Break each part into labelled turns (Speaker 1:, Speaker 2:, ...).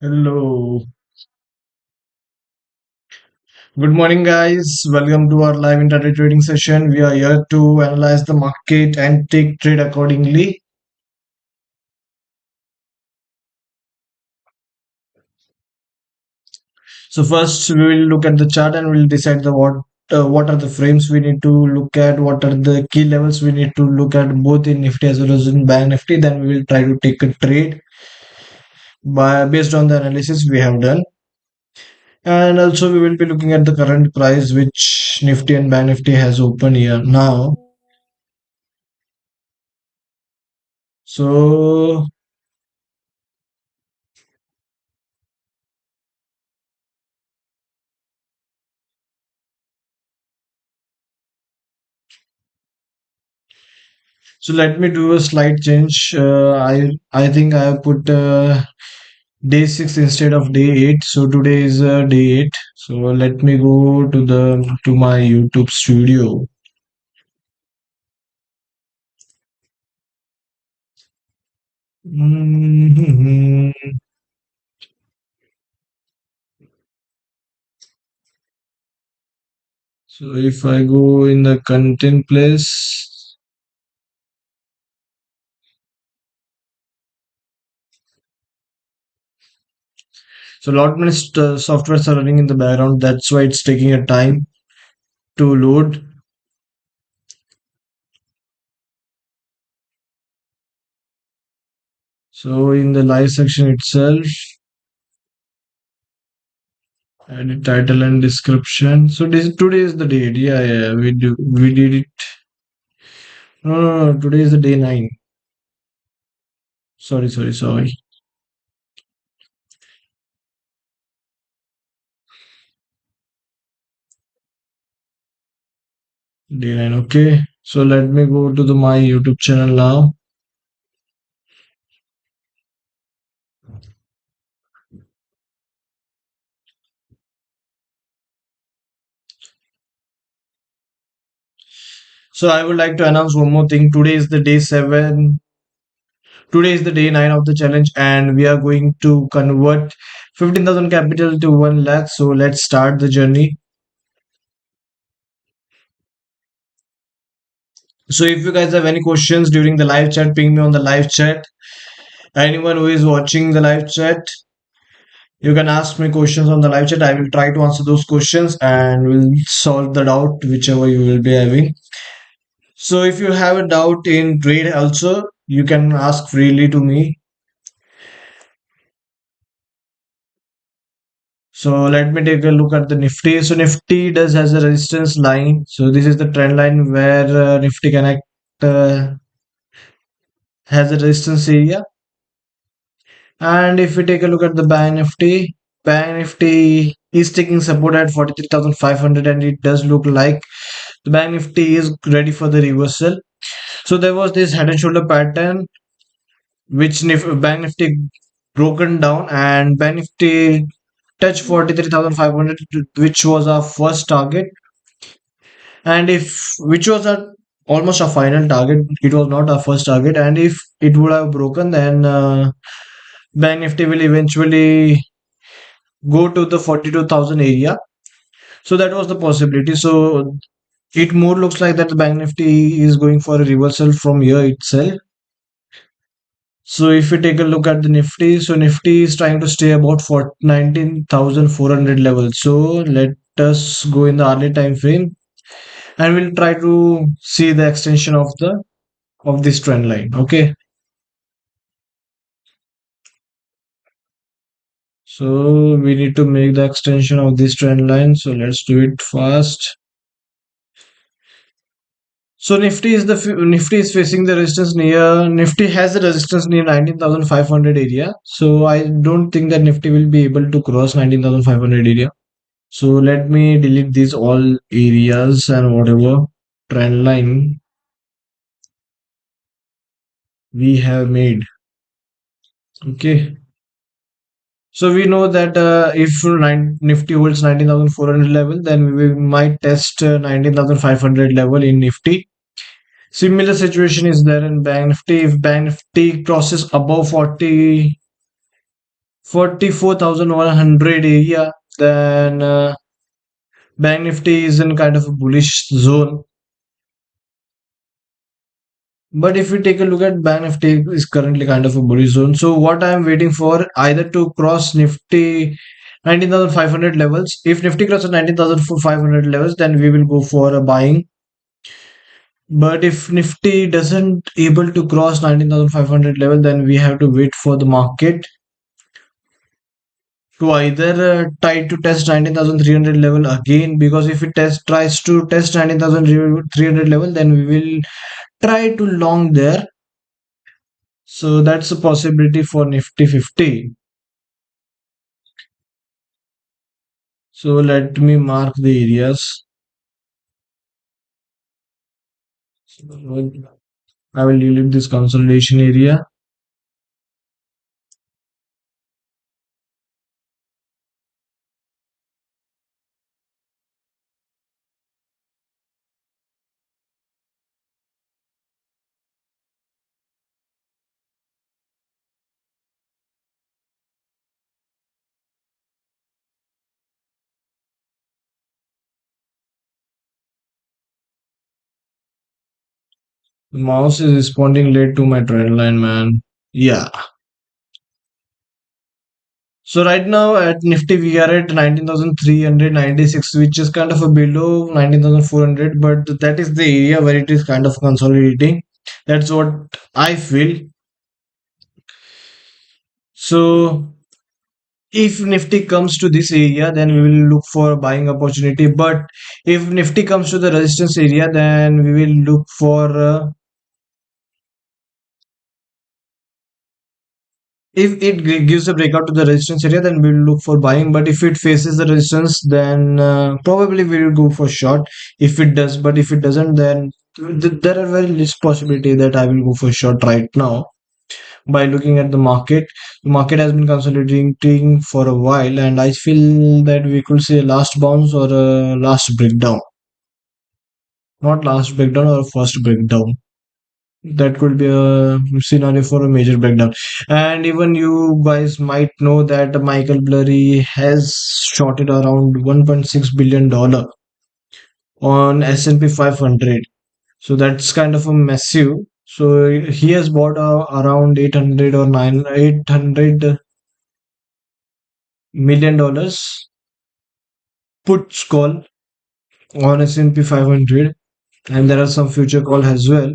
Speaker 1: Hello. Good morning, guys. Welcome to our live intraday trading session. We are here to analyze the market and take trade accordingly. So first, we will look at the chart and we'll decide the what are the frames we need to look at, what are the key levels we need to look at both in Nifty as well as in Bank Nifty. Then we will try to take a trade by based on the analysis we have done. And also we will be looking at the current price which Nifty and Bank Nifty has opened here now. So So let me do a slight change. I think I have put day 6 instead of day 8. So today is day 8. So let me go to my YouTube studio. Mhm. So if I go in the content place, so a lot many softwares are running in the background. That's why it's taking a time to load. So in the live section itself, edit title and description. So today is the date. Yeah, we did it. No, today is the day 9. Sorry. Day 9, okay. So let me go to my YouTube channel now. So I would like to announce one more thing. Today is the day 7. Today is the day 9 of the challenge, and we are going to convert 15,000 capital to 1 lakh. So let's start the journey. So if you guys have any questions during the live chat, ping me on the live chat. Anyone who is watching the live chat, you can ask me questions on the live chat. I will try to answer those questions and we'll solve the doubt whichever you will be having. So if you have a doubt in trade also, you can ask freely to me. So let me take a look at the Nifty. So Nifty does has a resistance line. So this is the trend line where Nifty Connect has a resistance area. And if we take a look at the Bank Nifty is taking support at 43,500 and it does look like the Bank Nifty is ready for the reversal. So there was this head and shoulder pattern which Bank Nifty broken down and Bank Nifty touched 43,500, which was our first target, and if which was our almost our final target. It was not our first target, and if it would have broken, then Bank Nifty will eventually go to the 42,000 area. So that was the possibility. So it more looks like that the Bank Nifty is going for a reversal from here itself. So if we take a look at the Nifty, so Nifty is trying to stay about 19,400 level. So let us go in the early time frame and we'll try to see the extension of this trend line. Okay. So we need to make the extension of this trend line. So let's do it fast. So Nifty is facing the resistance near Nifty has a resistance near 19,500 area. So I don't think that Nifty will be able to cross 19,500 area. So let me delete these all areas and whatever trend line we have made. Okay. So we know that if Nifty holds 19,400 level, then we might test 19,500 level in Nifty. Similar situation is there in Bank Nifty. If Bank Nifty crosses above 40, 44,100 area, then Bank Nifty is in kind of a bullish zone. But if we take a look at Bank Nifty is currently kind of a bullish zone. So what I am waiting for either to cross Nifty 19,500 levels. If Nifty crosses 19,500 levels, then we will go for a buying. But if Nifty doesn't able to cross 19,500 level, then we have to wait for the market to either try to test 19,300 level again, because if it tries to test 19,300 level, then we will try to long there. So that's a possibility for Nifty 50. So let me mark the areas. So I will delete this consolidation area. The mouse is responding late to my trend line, man. Yeah. So right now at Nifty we are at 19,396, which is kind of a below 19,400, but that is the area where it is kind of consolidating. That's what I feel. So if Nifty comes to this area, then we will look for a buying opportunity. But if Nifty comes to the resistance area, then we will look for if it gives a breakout to the resistance area, then we'll look for buying. But if it faces the resistance, then probably we will go for short. If it does, but if it doesn't, then there are very less possibility that I will go for short right now. By looking at the market has been consolidating for a while, and I feel that we could see a last bounce or a last breakdown. Not last breakdown or first breakdown. That could be a scenario for a major breakdown. And even you guys might know that Michael Blurry has shorted around $1.6 billion on S&P 500. So that's kind of a massive. So he has bought around 800 or 9 $800 million puts call on S&P 500, and there are some future call as well.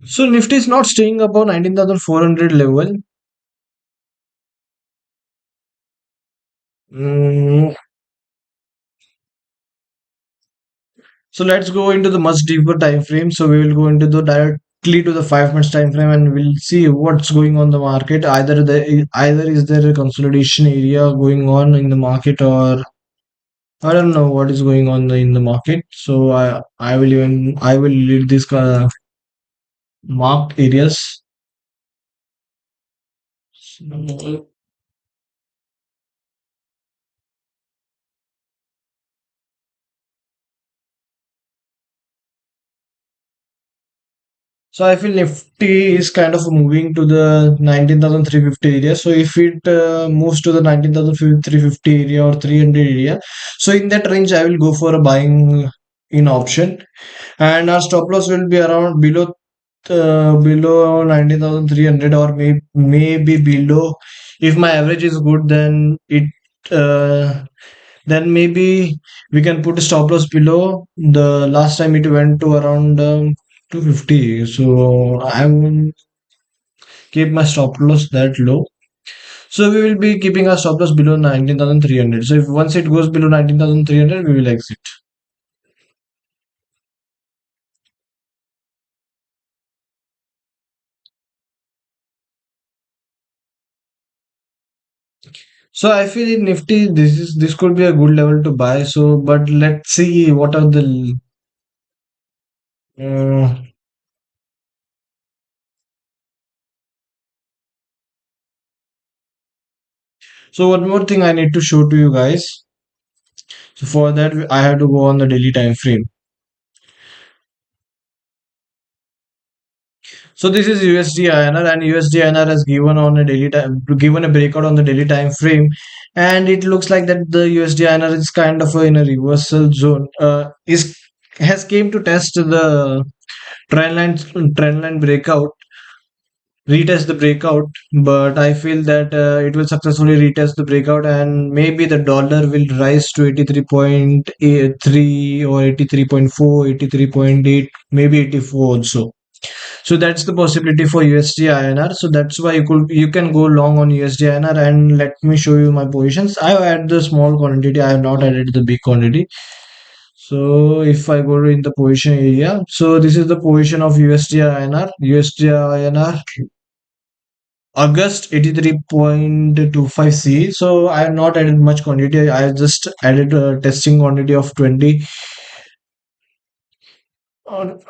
Speaker 1: So Nifty is not staying above 19,400 level. Mm, so let's go into the much deeper time frame. So we will go into the directly to the 5 minutes time frame, and we'll see what's going on the market. Either is there a consolidation area going on in the market, or I don't know what is going on in the market. So I will leave this marked areas. So I feel Nifty is kind of moving to the 19,350 area. So if it moves to the 19,350 area or 300 area, so in that range I will go for a buying in option, and our stop loss will be around below 19,300, or maybe below. If my average is good, then maybe we can put a stop loss below. The last time it went to around 250, so I will keep my stop loss that low. So we will be keeping our stop loss below 19,300. So if once it goes below 19,300, we will exit. So I feel in Nifty this could be a good level to buy. So, but let's see what are the uh, so one more thing I need to show to you guys. So for that I have to go on the daily time frame. So this is USD INR, and USD INR has given on a daily time given a breakout on the daily time frame, and it looks like that the USD INR is kind of in a reversal zone. Is has came to test the trend line breakout, retest the breakout, but I feel that it will successfully retest the breakout, and maybe the dollar will rise to 83.3 or 83.4, 83.8, maybe 84 also. So that's the possibility for USD INR. So that's why you can go long on USD INR. And let me show you my positions. I have added the small quantity. I have not added the big quantity. So if I go in the position area, so this is the position of USD INR. USD INR August 83.25 C. So I have not added much quantity. I just added a testing quantity of 20.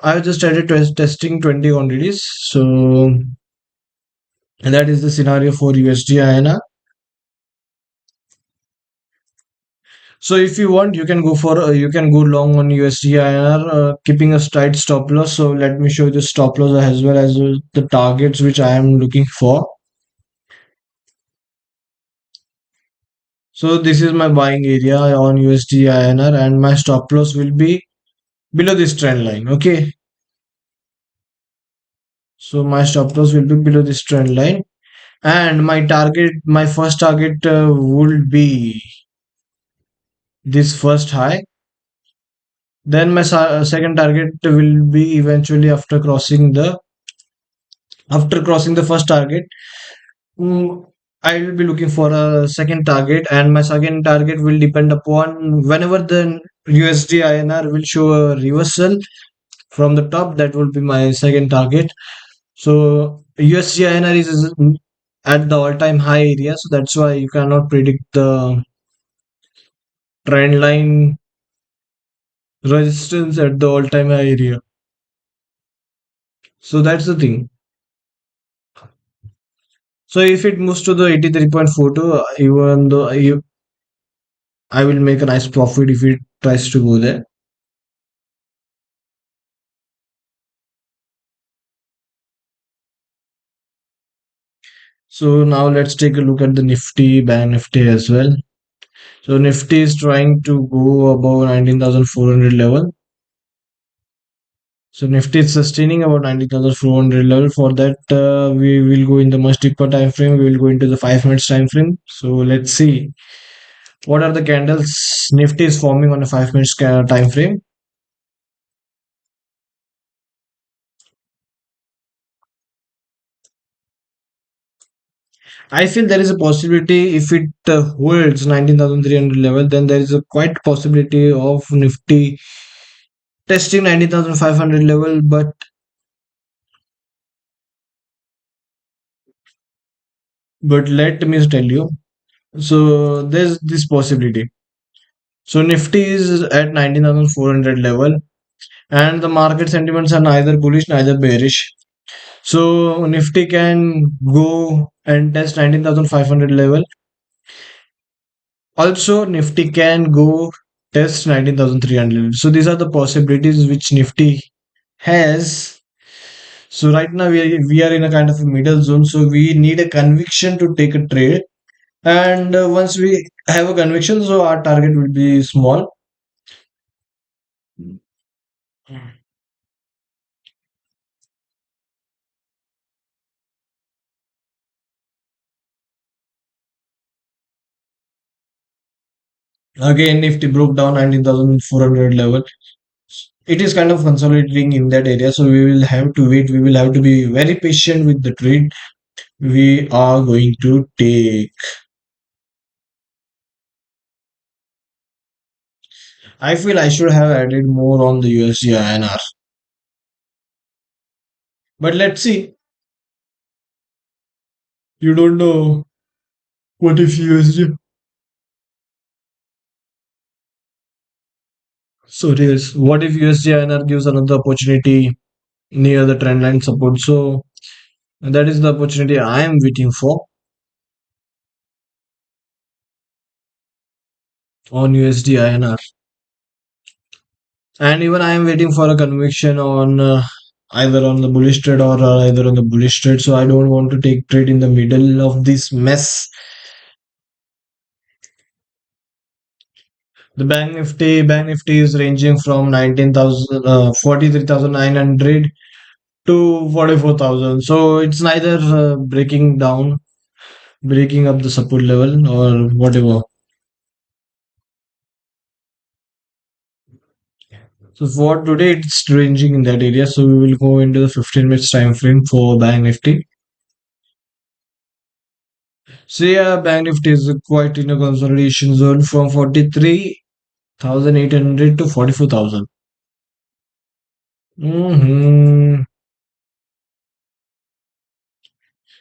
Speaker 1: I have just added testing 20 quantities. So that is the scenario for USD INR. So if you want, you can go for you can go long on USD INR, keeping a tight stop loss. So let me show you the stop loss as well as the targets which I am looking for. So this is my buying area on USD INR, and my stop loss will be below this trend line. Okay, so my stop loss will be below this trend line, and my first target would be this first high. Then my second target will be eventually after crossing the first target. Mm, I will be looking for a second target, and my second target will depend upon whenever the USD INR will show a reversal from the top. That will be my second target. So USD INR is at the all-time high area, so that's why you cannot predict the trend line resistance at the all-time high area. So that's the thing. So if it moves to the 83.42, even though I will make a nice profit if it tries to go there. So now let's take a look at the Nifty, Bank Nifty as well. So Nifty is trying to go above 19,400 level. So Nifty is sustaining about 19,400 level. For that, we will go in the much deeper time frame. We will go into the 5 minutes time frame. So let's see what are the candles Nifty is forming on a 5 minutes time frame. I feel there is a possibility if it holds 19,300 level, then there is a quite possibility of Nifty testing 19,500 level. But let me tell you, so there's this possibility. So Nifty is at 19,400 level, and the market sentiments are neither bullish neither bearish. So Nifty can go and test 19,500 level. Also, Nifty can go test 19,300. So these are the possibilities which Nifty has. So right now we are in a kind of a middle zone. So we need a conviction to take a trade. And once we have a conviction, so our target will be small. Again, Nifty broke down 19,400 level. It is kind of consolidating in that area. So we will have to wait. We will have to be very patient with the trade we are going to take. I feel I should have added more on the USD INR. But let's see. You don't know. What if USD? Sorry, yes. What if USD INR gives another opportunity near the trend line support? So that is the opportunity I am waiting for on USD INR. And even I am waiting for a conviction on either on the bullish trade or either on the bullish trade. So I don't want to take trade in the middle of this mess. The Bank Nifty is ranging from 19,000, 43,900 to 44,000. So it's neither breaking down, breaking up the support level or whatever. So for today, it's ranging in that area. So we will go into the 15 minutes time frame for Bank Nifty. So yeah, Bank Nifty is quite in a consolidation zone from 43,800 to 44,000. Mm-hmm.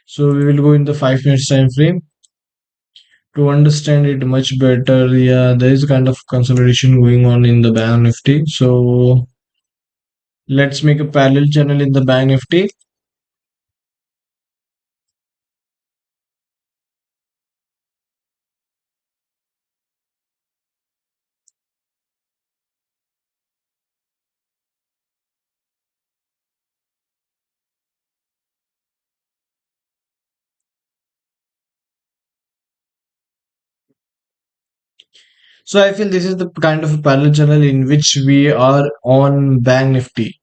Speaker 1: So we will go in the 5 minutes time frame to understand it much better. Yeah, there is kind of consolidation going on in the Bank Nifty. So let's make a parallel channel in the Bank Nifty. So I feel this is the kind of a parallel channel in which we are on Bank Nifty.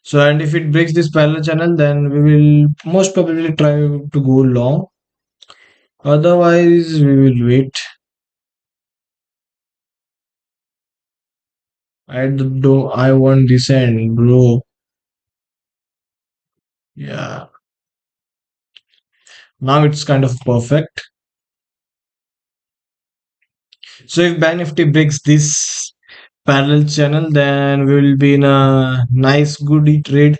Speaker 1: So and if it breaks this parallel channel, then we will most probably try to go long. Otherwise, we will wait. I want descent, bro. Yeah. Now it's kind of perfect. So if Bank Nifty breaks this parallel channel, then we will be in a nice goodie trade.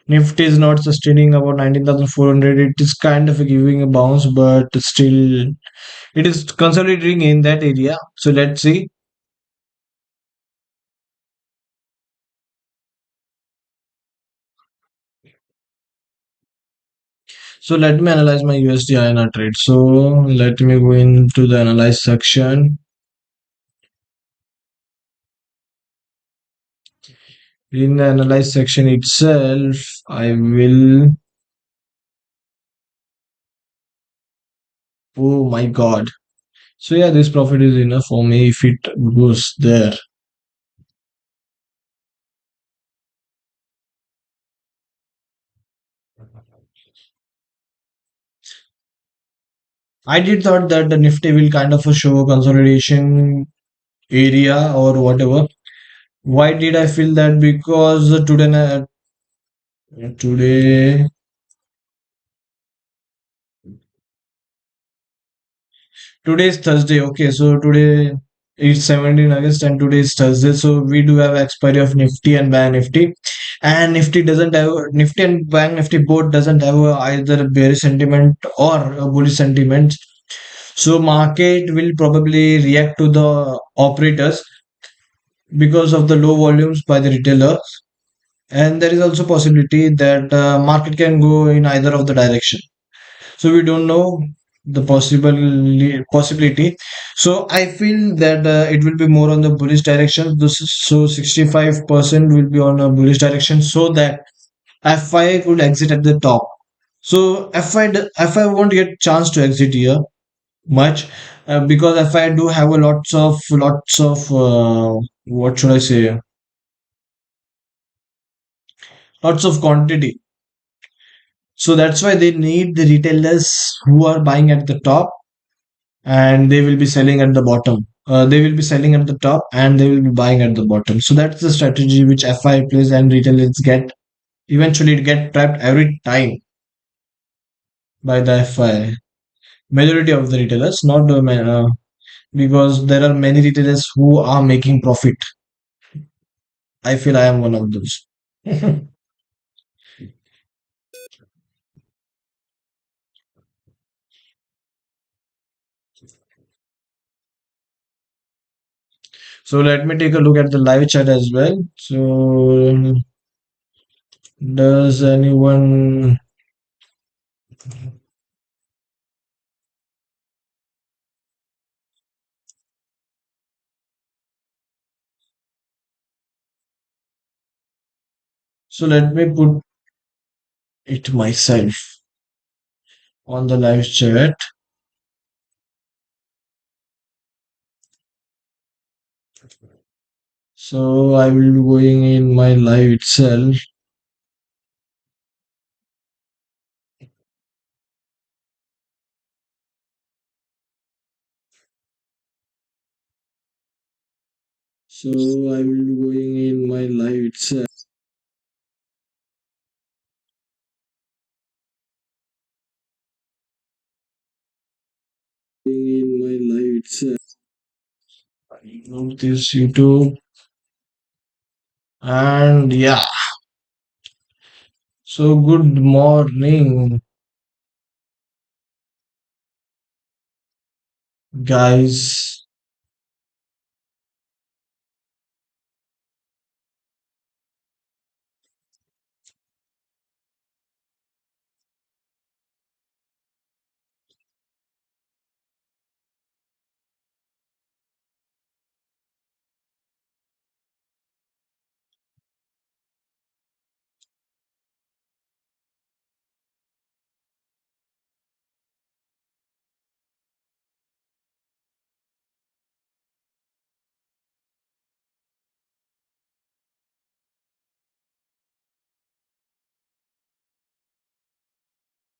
Speaker 1: Nifty is not sustaining about 19,400. It is kind of giving a bounce, but still it is consolidating in that area. So let's see. So let me analyze my USD INR trade. So let me go into the analyze section. In the analyze section itself, I will. Oh my god. So yeah, this profit is enough for me if it goes there. I did thought that the Nifty will kind of show consolidation area or whatever. Why did I feel that? Because today today is Thursday. Okay, so today it's 17 August and today is Thursday. So we do have expiry of Nifty and Bank Nifty. And Nifty doesn't have Nifty and Bank Nifty both doesn't have either a bearish sentiment or a bullish sentiment. So market will probably react to the operators because of the low volumes by the retailers. And there is also possibility that market can go in either of the direction. So we don't know the possibility. So I feel that it will be more on the bullish direction. So 65% will be on a bullish direction, so that FI could exit at the top. So FI won't get chance to exit here much, because FI do have a lots of what should I say, lots of quantity. So that's why they need the retailers who are buying at the top, and they will be selling at the bottom. They will be selling at the top and they will be buying at the bottom. So that's the strategy which FI plays, and retailers get eventually get trapped every time by the FI. Majority of the retailers, not because there are many retailers who are making profit. I feel I am one of those. So let me take a look at the live chat as well. So does anyone? So let me put it myself on the live chat. So I will be going in my live itself. So I will be going in my live itself. In my live itself. I know this YouTube and yeah. So good morning, guys.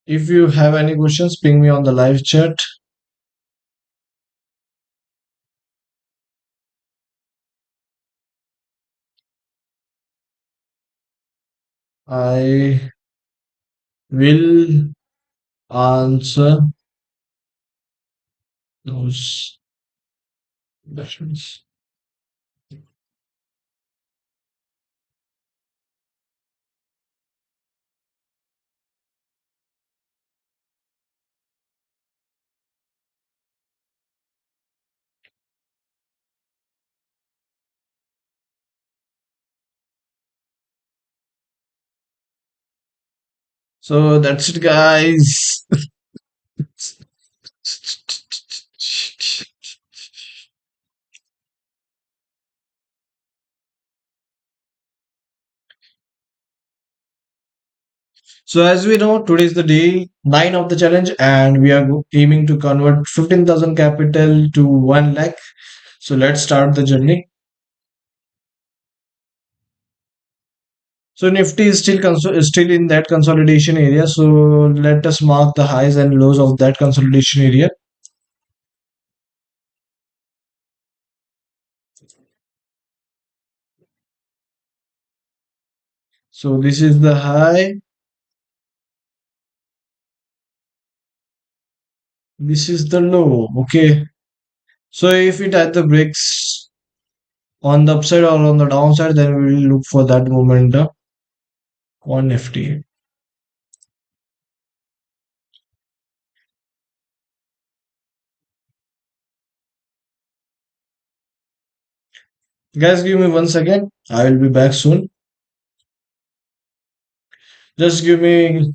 Speaker 1: If you have any questions, ping me on the live chat. I will answer those questions. So that's it, guys. So as we know, today is the day 9 of the challenge, and we are aiming to convert 15,000 capital to 1 lakh. So let's start the journey. So Nifty is still in that consolidation area. So let us mark the highs and lows of that consolidation area. So this is the high. This is the low. Okay. So if it either breaks on the upside or on the downside, then we will look for that momentum on Nifty. Guys, give me 1 second. I will be back soon. Just give me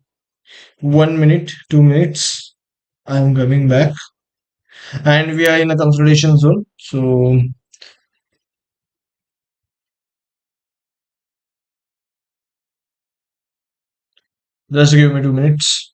Speaker 1: 1 minute, 2 minutes. I'm coming back. And we are in a consolidation zone. So just give me 2 minutes.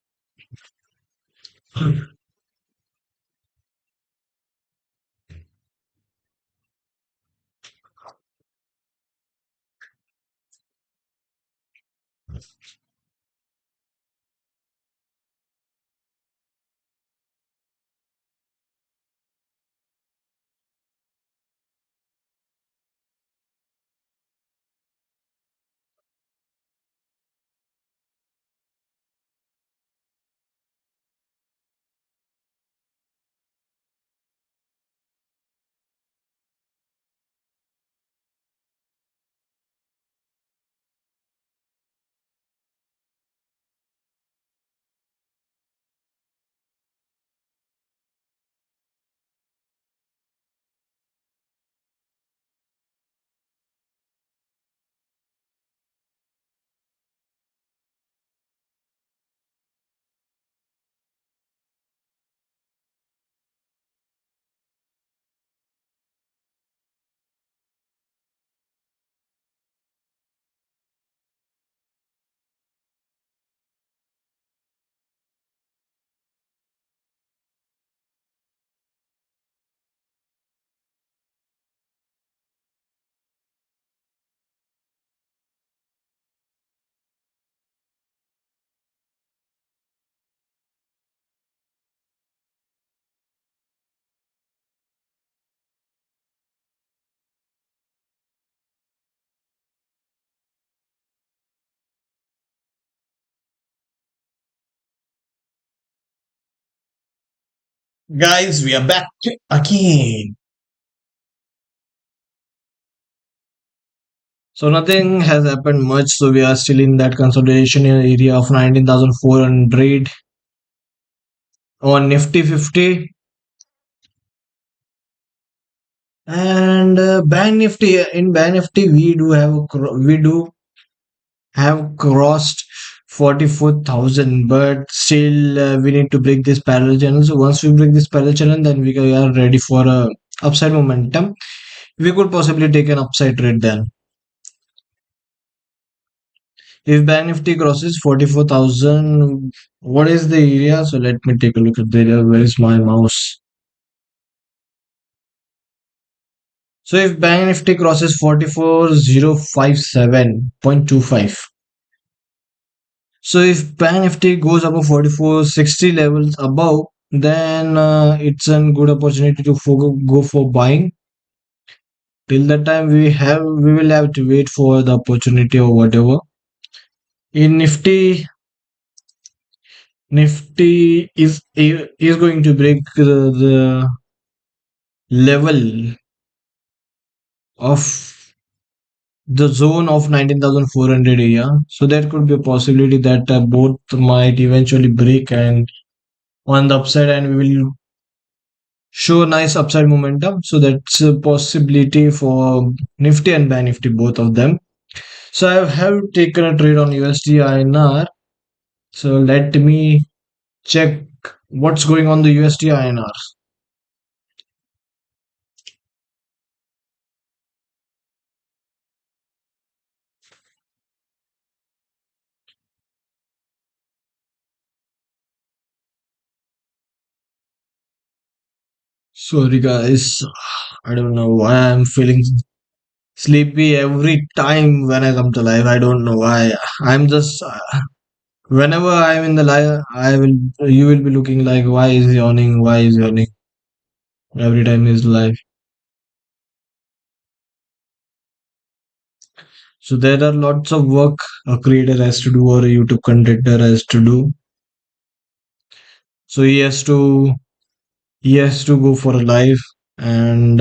Speaker 1: Guys, we are back again. So nothing has happened much. So we are still in that consolidation area of 19,400 on Nifty 50 and Bank Nifty. In Bank Nifty, we do have crossed 44,000, but still we need to break this parallel channel. So once we break this parallel channel, then we are ready for a upside momentum. We could possibly take an upside trade then. If Bank Nifty crosses 44,000, what is the area? So let me take a look at the area. Where is my mouse? So if Bank Nifty crosses 44,057.25. So if Bank Nifty goes above 4460 levels above, then it's a good opportunity to go for buying. Till that time, we will have to wait for the opportunity or whatever. In Nifty is going to break the level of the zone of 19,400 area. So there could be a possibility that both might eventually break and on the upside, and we will show nice upside momentum. So that's a possibility for Nifty and Bank Nifty, both of them. So I have taken a trade on USD INR. So let me check what's going on the USD INR. Sorry guys, I don't know why I'm feeling sleepy every time when I come to live. I don't know why. I'm just whenever I'm in the live, you will be looking like why is he yawning? Why is he yawning? Every time he's live. So there are lots of work a creator has to do or a YouTube contenter has to do. So he has to go for a live, and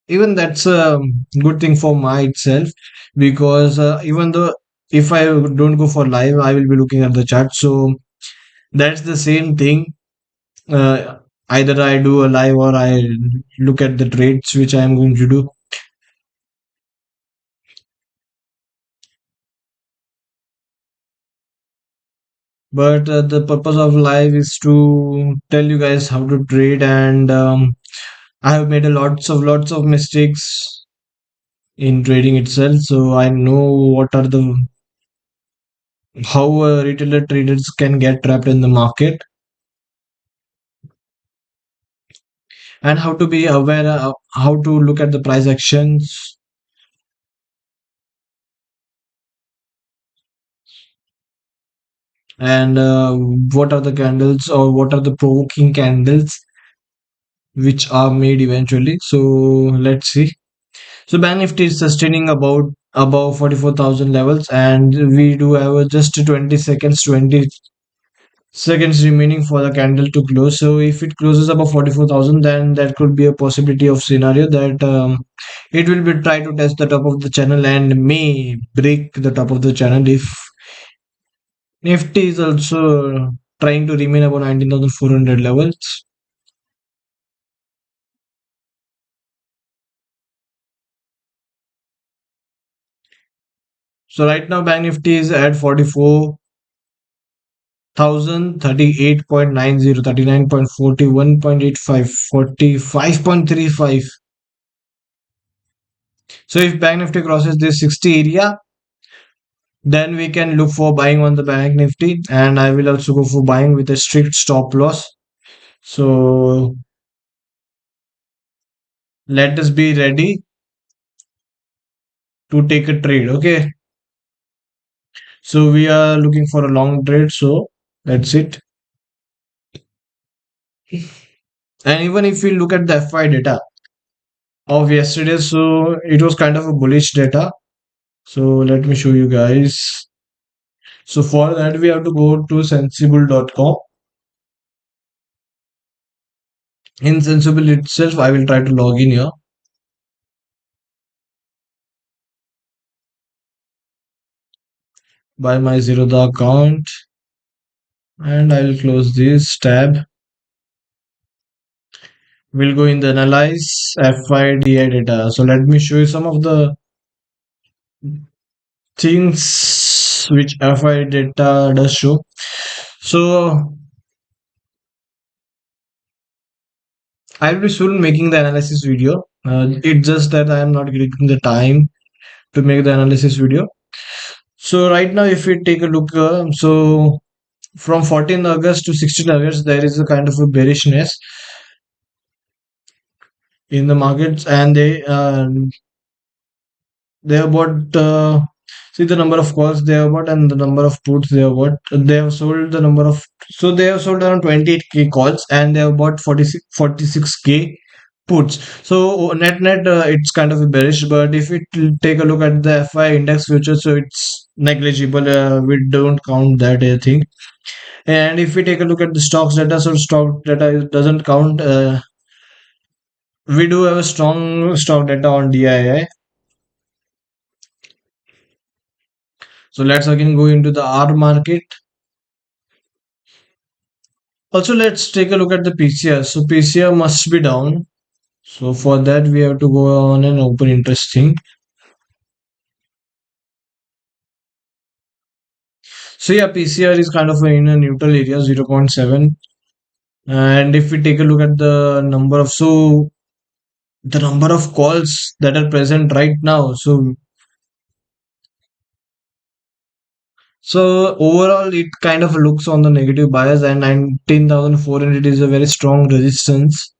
Speaker 1: even that's a good thing for my itself, because even though if I don't go for live, I will be looking at the chat. So that's the same thing. uh, Either I do a live or I look at the trades which I am going to do. But the purpose of live is to tell you guys how to trade, and I have made a lots of mistakes in trading itself, so I know what are the how retailer traders can get trapped in the market, and how to be aware of how to look at the price actions, and what are the candles or what are the provoking candles which are made eventually. So let's see. So Bank Nifty is sustaining about above 44,000 levels, and we do have just 20 seconds remaining for the candle to close. So if it closes above 44,000, then that could be a possibility of scenario that it will be try to test the top of the channel and may break the top of the channel if Nifty is also trying to remain above 19,400 levels. So right now Bank Nifty is at 44,000, 38.90, 39.41.85, 45.35. So if Bank Nifty crosses this 60 area, then we can look for buying on the Bank Nifty, and I will also go for buying with a strict stop loss. So let us be ready to take a trade. Okay. So we are looking for a long trade. So that's it. And even if we look at the FI data of yesterday, so it was kind of a bullish data. So let me show you guys. So for that we have to go to sensible.com. In Sensible itself, I will try to log in here by my Zerodha account, and I will close this tab. We'll go in the analyze FIDI data. So let me show you some of the things which FI data does show. So I'll be soon making the analysis video. It's just that I am not getting the time to make the analysis video. So right now, if we take a look, so from 14th August to 16th August, there is a kind of a bearishness in the markets, and they have bought. See the number of calls they have bought and the number of puts they have bought. They have sold the number of, so they have sold around 28k calls and they have bought 46k puts. So net it's kind of a bearish. But if we take a look at the FI index future, so it's negligible. We don't count that thing. And if we take a look at the stocks data, so stock data doesn't count. We do have a strong stock data on DII. So let's again go into the R market. Also, let's take a look at the PCR. So PCR must be down. So for that, we have to go on an open interest thing. So yeah, PCR is kind of in a neutral area, 0.7. And if we take a look at the number of, so the number of calls that are present right now. So overall, it kind of looks on the negative bias, and 19,400 is a very strong resistance.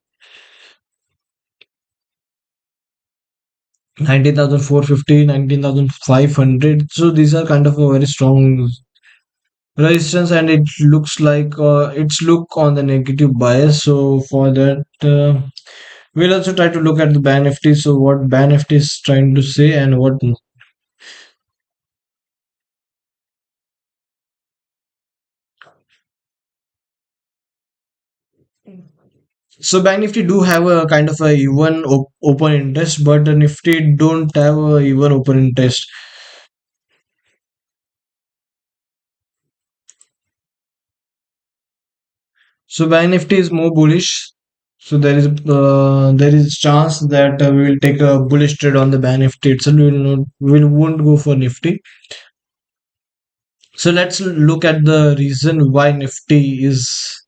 Speaker 1: 19,450, 19,500. So these are kind of a very strong resistance, and it looks like it's look on the negative bias. So for that, we'll also try to look at the Bank Nifty. So what Bank Nifty is trying to say and what. So Bank Nifty do have a kind of a even open interest, but the Nifty don't have a even open interest. So Bank Nifty is more bullish. So there is chance that we will take a bullish trade on the Bank Nifty itself. We won't go for Nifty. So let's look at the reason why Nifty is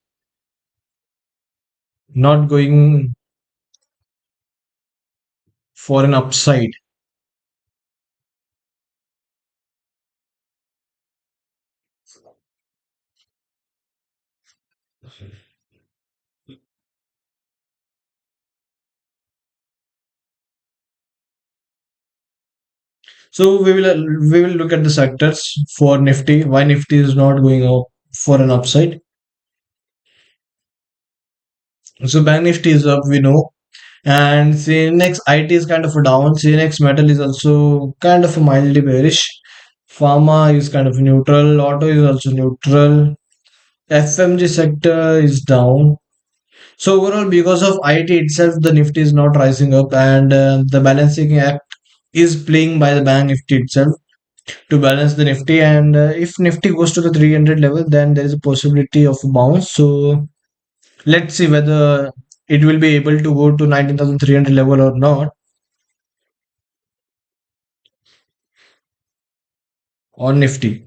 Speaker 1: not going for an upside. So we will look at the sectors for Nifty. Why Nifty is not going up for an upside? So Bank Nifty is up, we know, and CNX IT is kind of a down. CNX Metal is also kind of a mildly bearish. Pharma is kind of neutral. Auto is also neutral. FMG sector is down. So overall, because of IT itself, the Nifty is not rising up, and the balancing act is playing by the Bank Nifty itself to balance the Nifty. And if Nifty goes to the 300 level, then there is a possibility of a bounce. So let's see whether it will be able to go to 19,300 level or not on Nifty.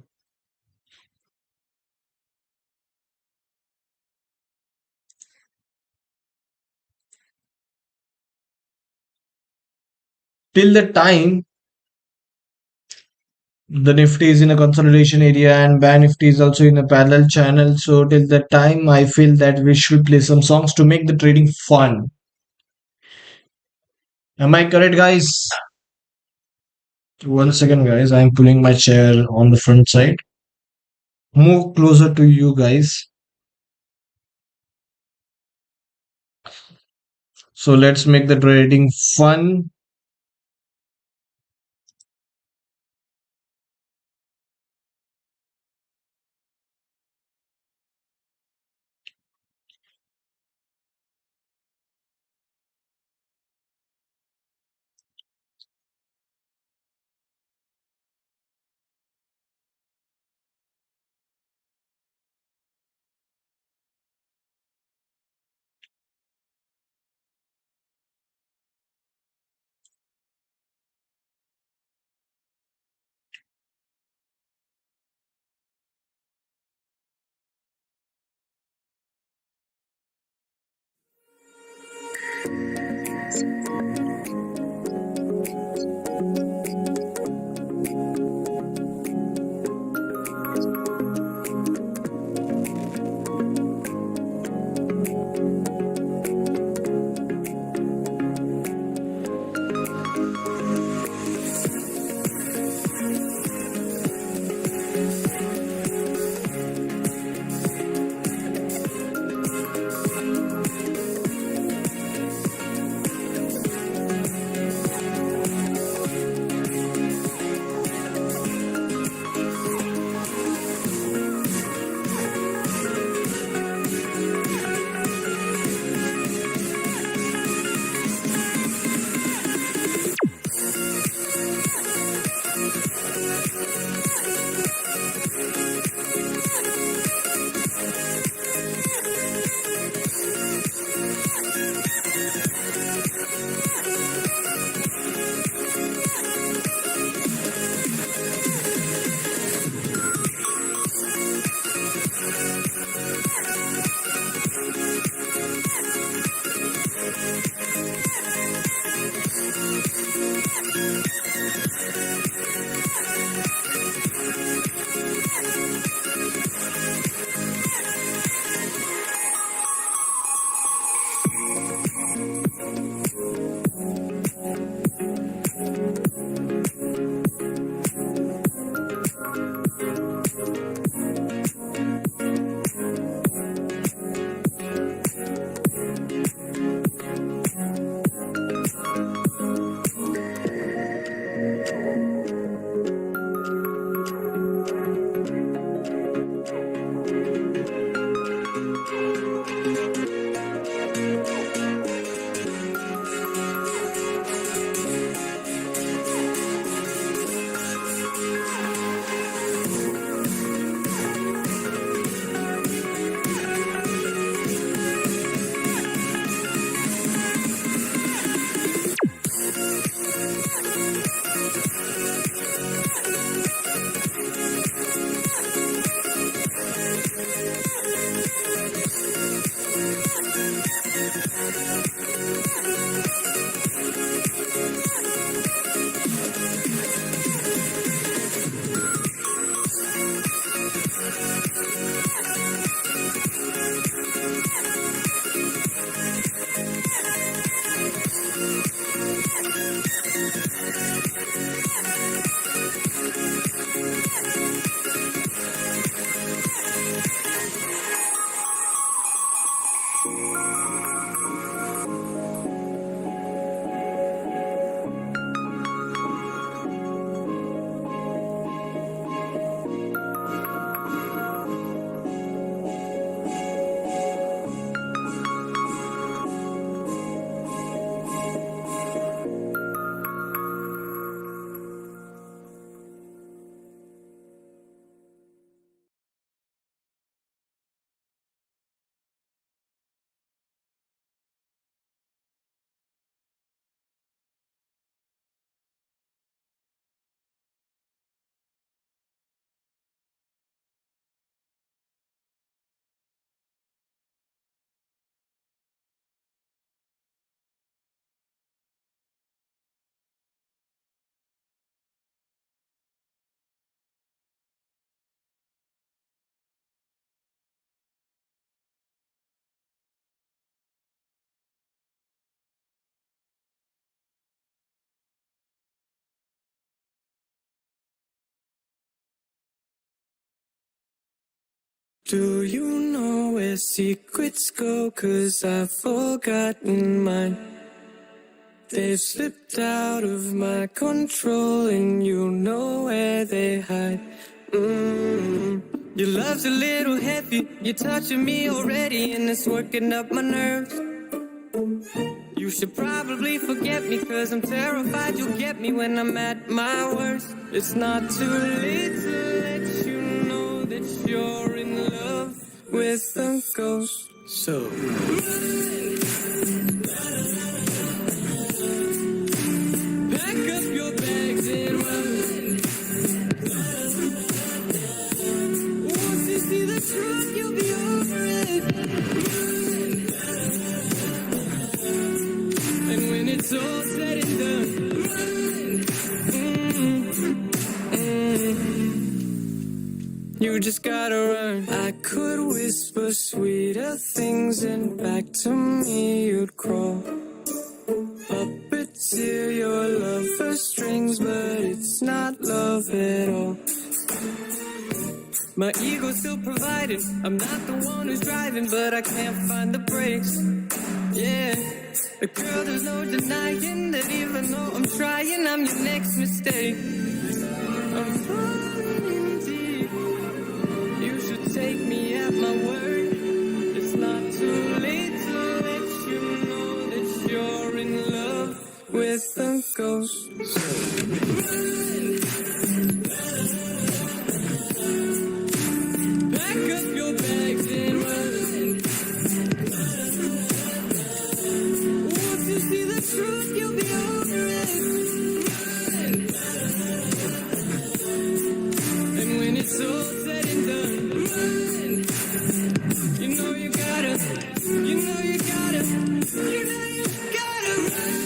Speaker 1: Till the time the Nifty is in a consolidation area and Bank Nifty is also in a parallel channel. So till that time, I feel that we should play some songs to make the trading fun. Am I correct, guys? One second, guys. I'm pulling my chair on the front side. Move closer to you guys. So let's make the trading fun.
Speaker 2: Do you know where secrets go? 'Cause I've forgotten mine. They've slipped out of my control and you know where they hide. Your love's a little heavy, you're touching me already and it's working up my nerves. You should probably forget me 'cause I'm terrified you'll get me when I'm at my worst. It's not too late to let you know that you're in love with a ghost. So pack up your bags and run. Once you see the truck, you'll be over it. And when You just gotta run. I could whisper sweeter things and back to me you'd crawl. Puppeteer your love for strings, but it's not love at all. My ego's still providing. I'm not the one who's driving, but I can't find the brakes. Yeah, girl, there's no denying that even though I'm trying, I'm your next mistake. I'm falling in deep. You should take me at my word. It's not too late to let you know that you're in love with a ghost. Pack up your bags and run. Once you see the truth, you'll be over it. And when it's all said and done, you know you gotta, you know you gotta, you know you gotta run.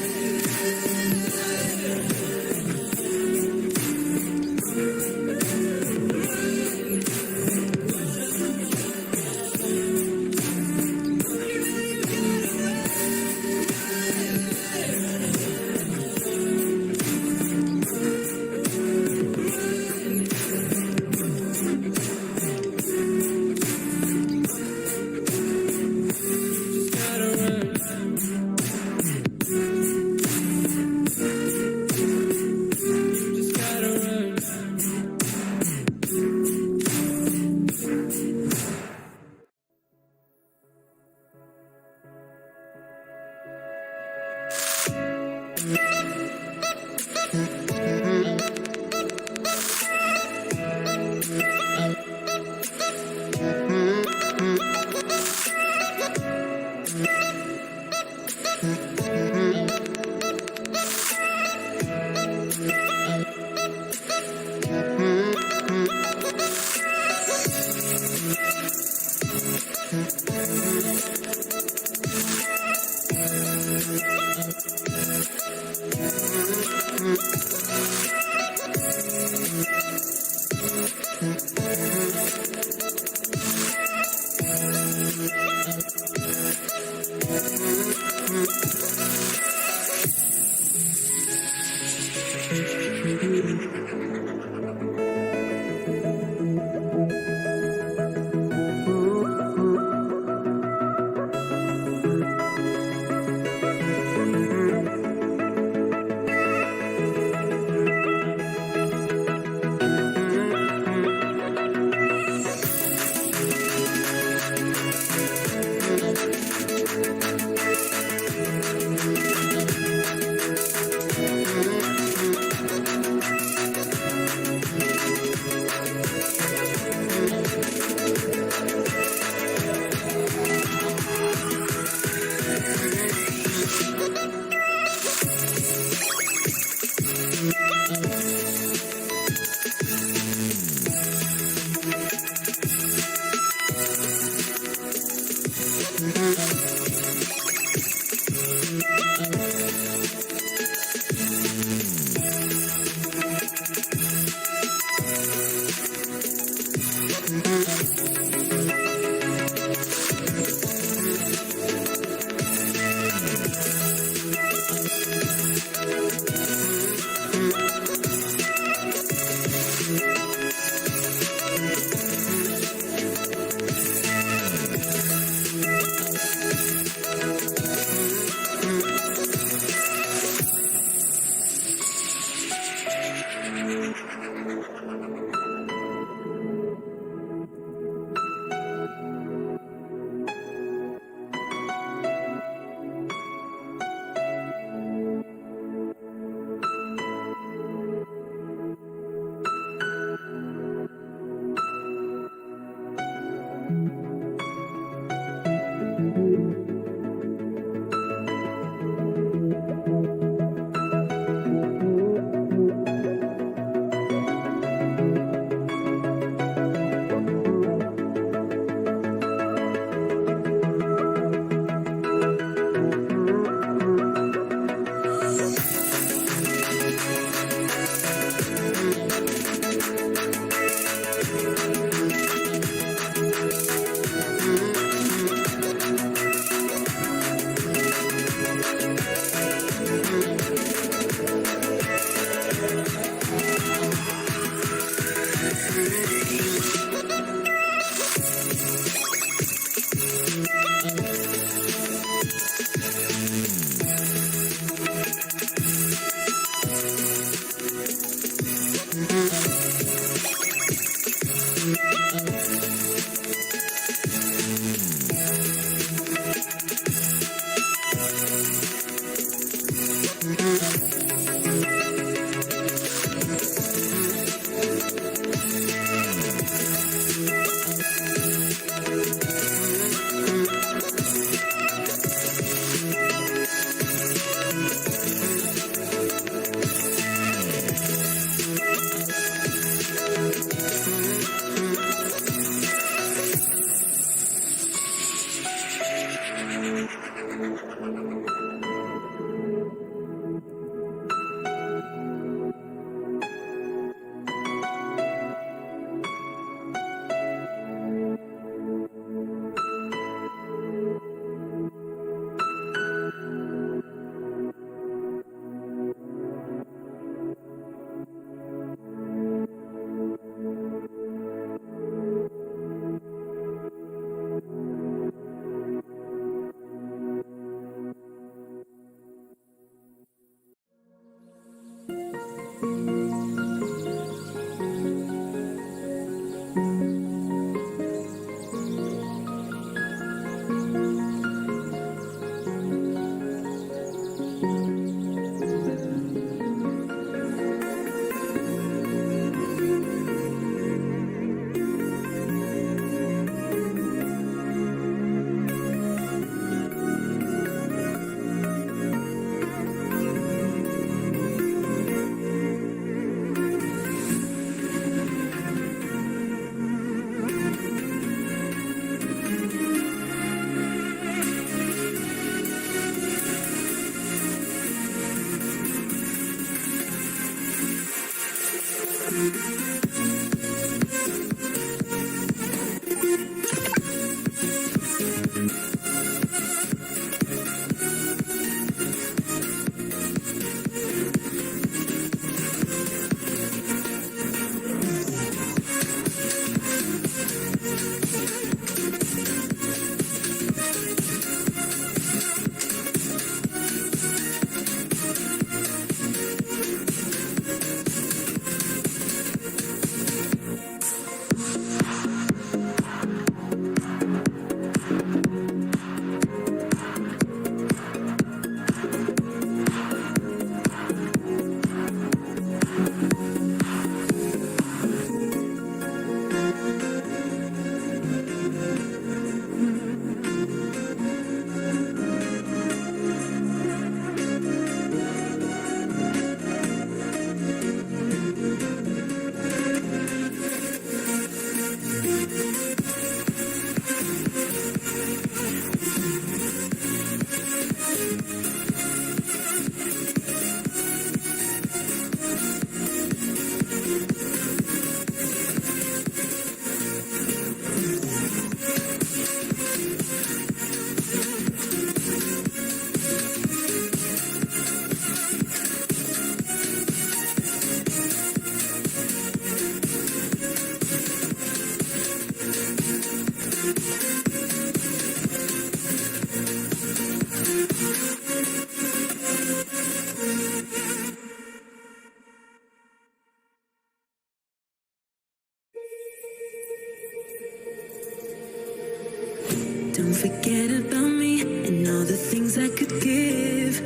Speaker 2: Don't forget about me and all the things I could give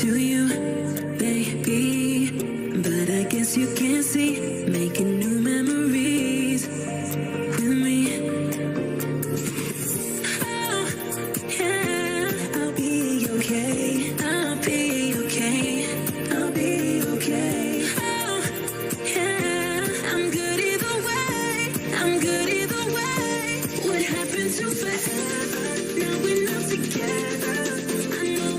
Speaker 2: to you, baby. But I guess you can't see, making new memories with me. Oh, yeah, I'll be okay. I'll be okay. I'll be okay. Oh, yeah, I'm good either way. I'm good either way. What happened to forever? Now we're not together. I know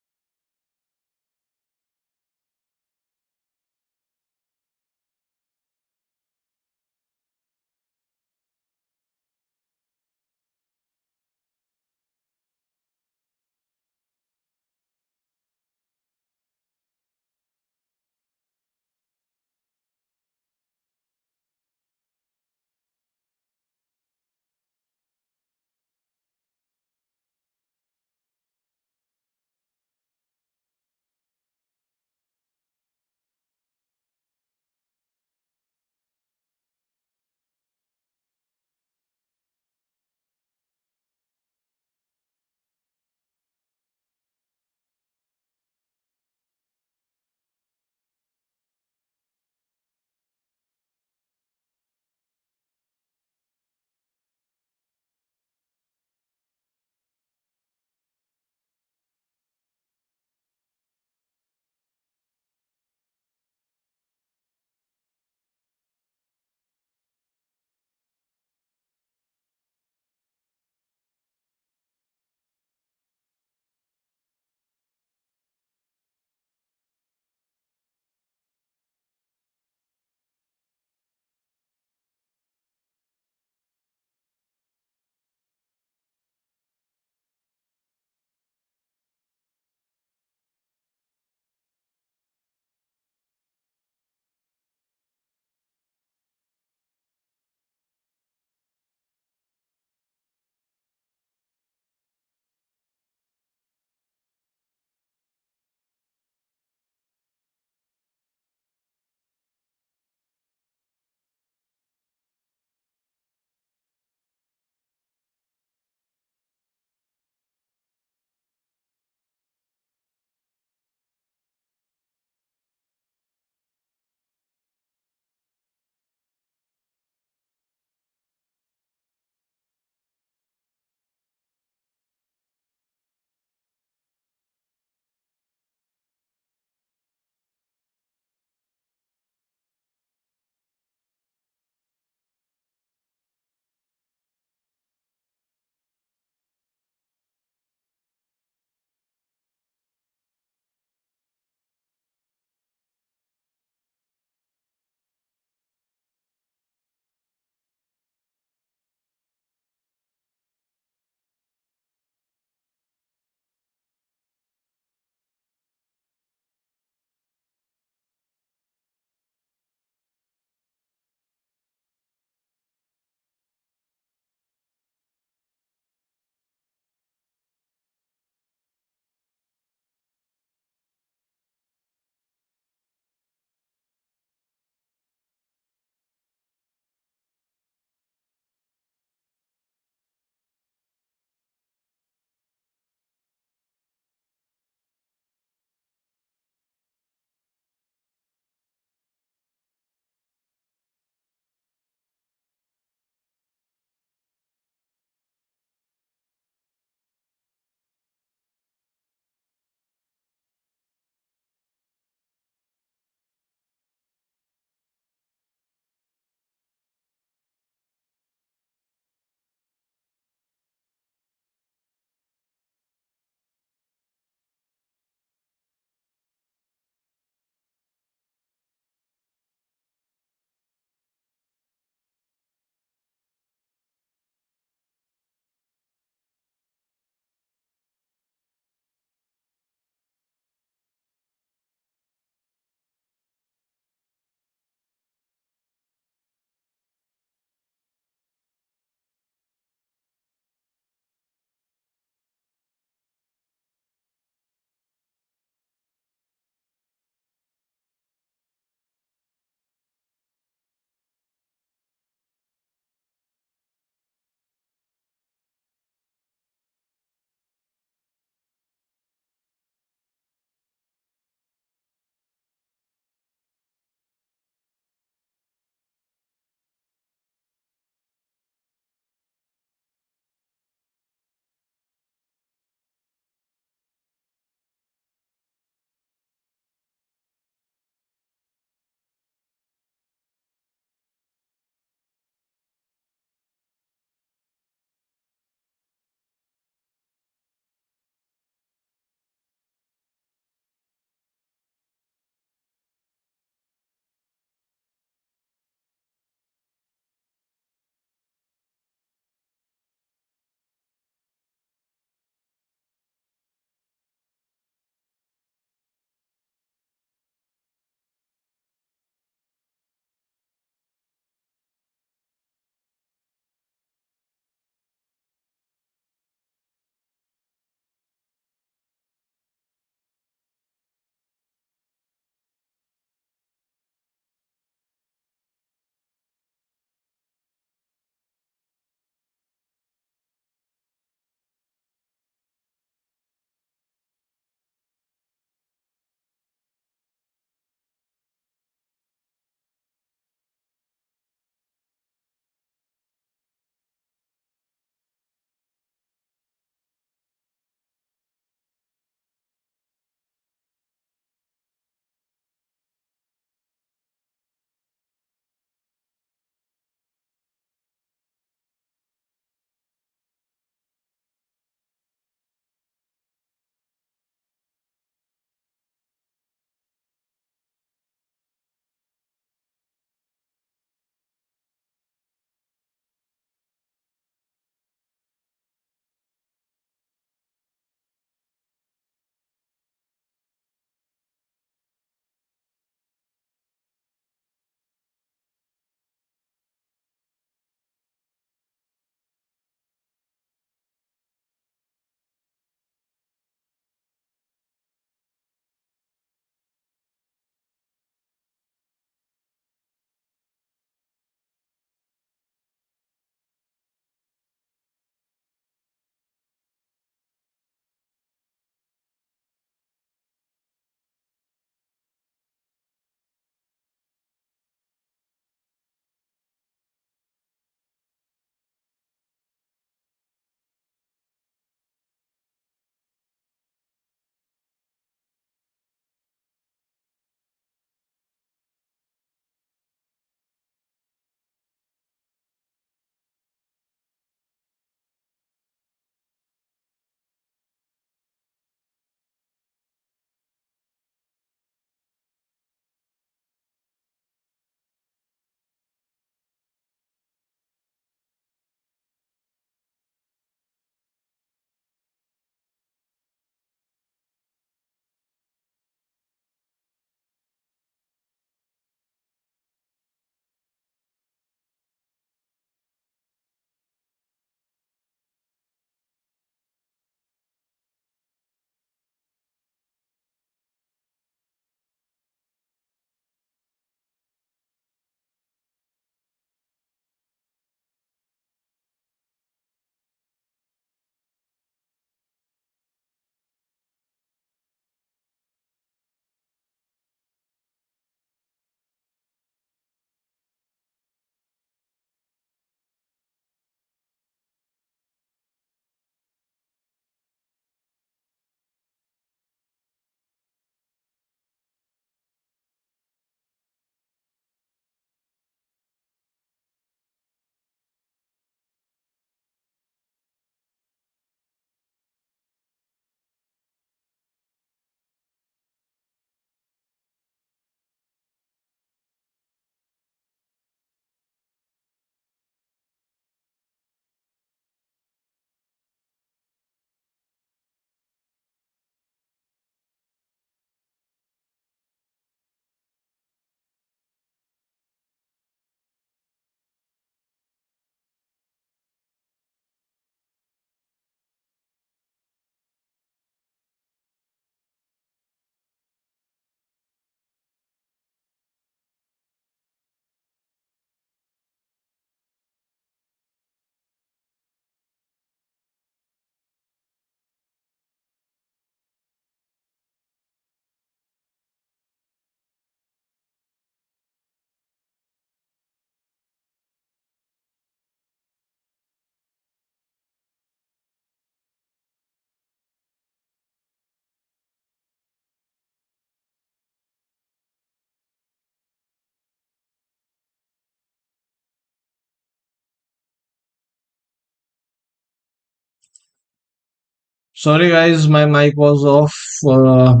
Speaker 1: Sorry guys, my mic was off. Uh,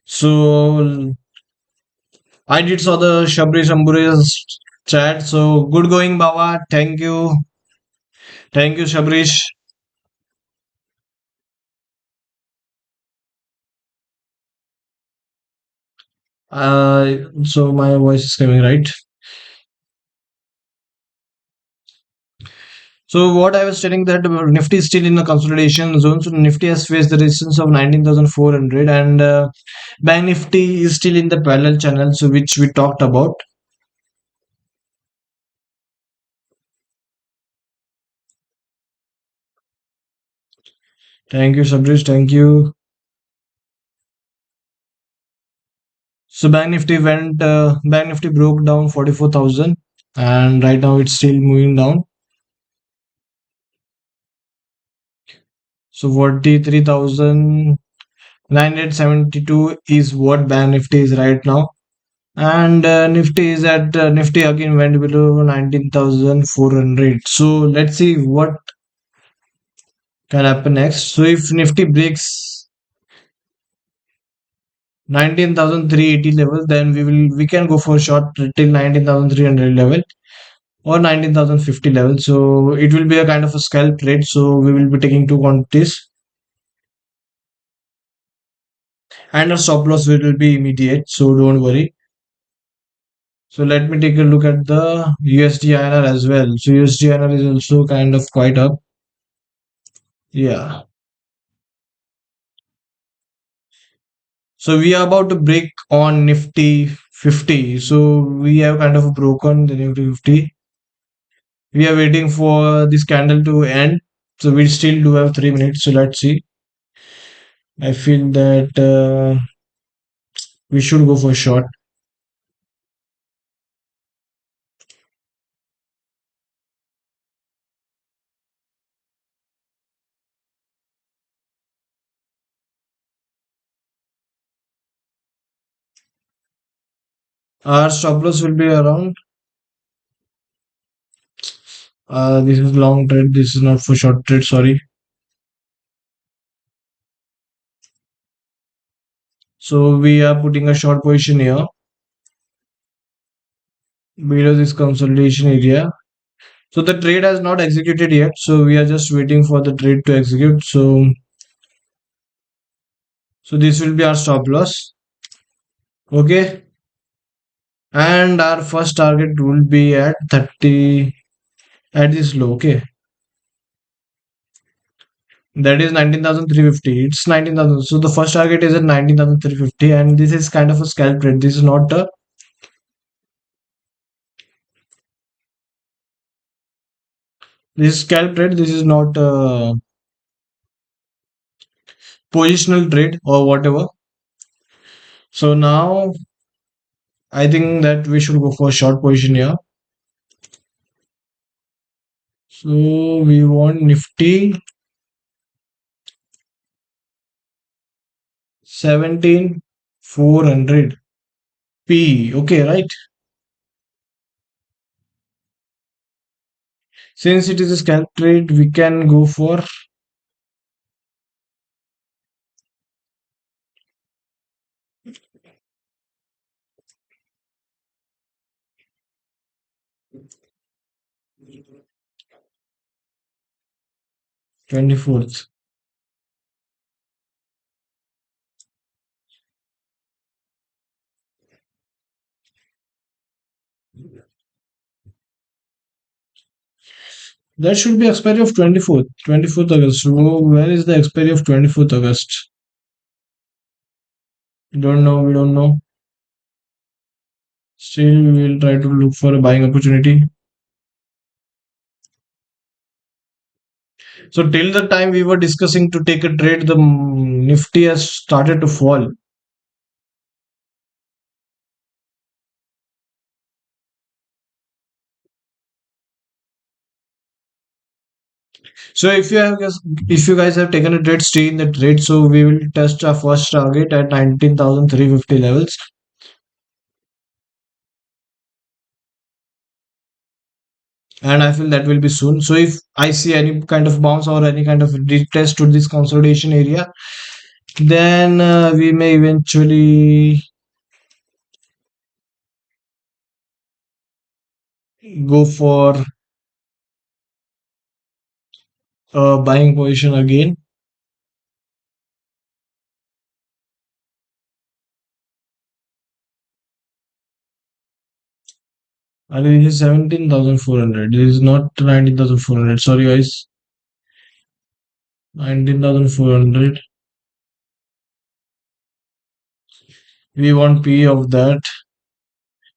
Speaker 1: so I did saw the Shabri Shamburi's chat. So good going, Baba. Thank you, Shabrish. So my voice is coming right. So what I was telling that Nifty is still in the consolidation zone. So Nifty has faced the resistance of 19,400 and Bank Nifty is still in the parallel channel, so which we talked about. Thank you, Sabrish. Thank you. So Bank Nifty broke down 44,000 and right now it's still moving down. So 43,972 is what Bank Nifty is right now. And Nifty again went below 19,400. So let's see what can happen next. So if Nifty breaks 19,380 level, then we can go for short till 19,300 level or 19,050 level. So it will be a kind of a scalp trade. So we will be taking two quantities and our stop loss will be immediate. So don't worry. So let me take a look at the USD INR as well. So USD INR is also kind of quite up. Yeah. So we are about to break on Nifty 50. So we have kind of broken the Nifty 50. We are waiting for this candle to end. So we still do have 3 minutes. So let's see. I feel that we should go for short. Our stop loss will be around. This is long trade. This is not for short trade. Sorry. So we are putting a short position here below this consolidation area. So the trade has not executed yet. So we are just waiting for the trade to execute. So this will be our stop loss. Okay. And our first target will be at 30 at this low. Okay. That is 19,350. It's 19,000. So the first target is at 19,350 and this is kind of a scalp trade. This is not a this is scalp trade. This is not a positional trade or whatever. So now I think that we should go for a short position here. So we want Nifty 17,400 P. Okay, right? Since it is a scalp trade, we can go for 24th. That should be expiry of 24th August. So where is the expiry of 24th August? Don't know. We don't know. Still, we will try to look for a buying opportunity. So till the time we were discussing to take a trade, the Nifty has started to fall. So if you guys have taken a trade, stay in the trade. So we will test our first target at 19,350 levels. and I feel that will be soon. So if I see any kind of bounce or any kind of retest to this consolidation area, then we may eventually go for a buying position again. And this is 17,400. This is not 19,400. Sorry, guys. 19,400. We want P of that.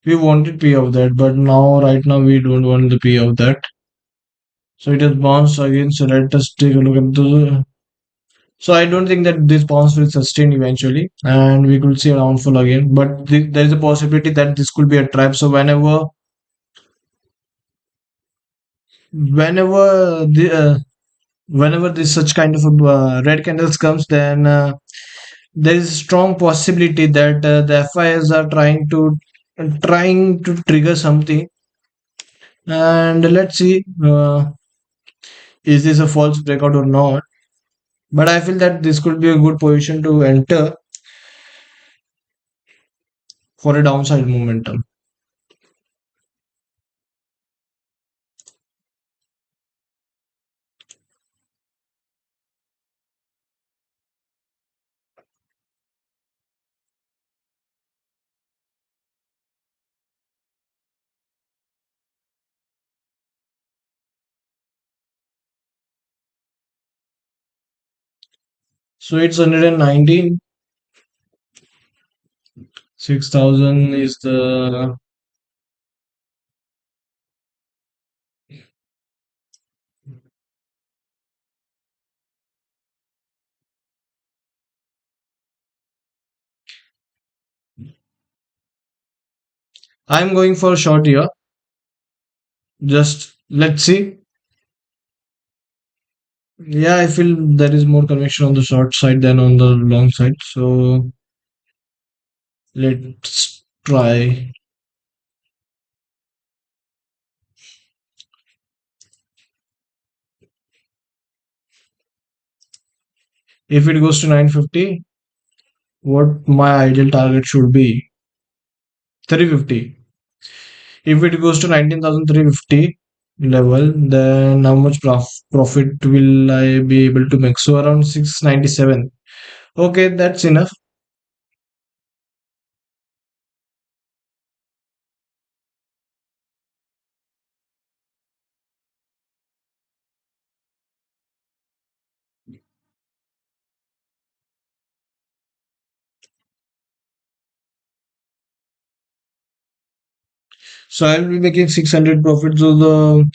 Speaker 1: We wanted P of that, but now, right now, we don't want the P of that. So it has bounced again. So let us take a look at the. So I don't think that this bounce will sustain eventually, and we could see a downfall again. But there is a possibility that this could be a trap. So whenever this such kind of red candles comes, then there is a strong possibility that the FIs are trying to trigger something. And let's see, is this a false breakout or not? But I feel that this could be a good position to enter for a downside momentum. So it's 119. 6,000 is the. I'm going for a short here. Just let's see. Yeah, I feel there is more conviction on the short side than on the long side. So let's try. If it goes to 950, what my ideal target should be? 350. If it goes to 19,350 level, then how much profit will I be able to make? So around 697. Okay, that's enough. So I'll be making 600 profit. So the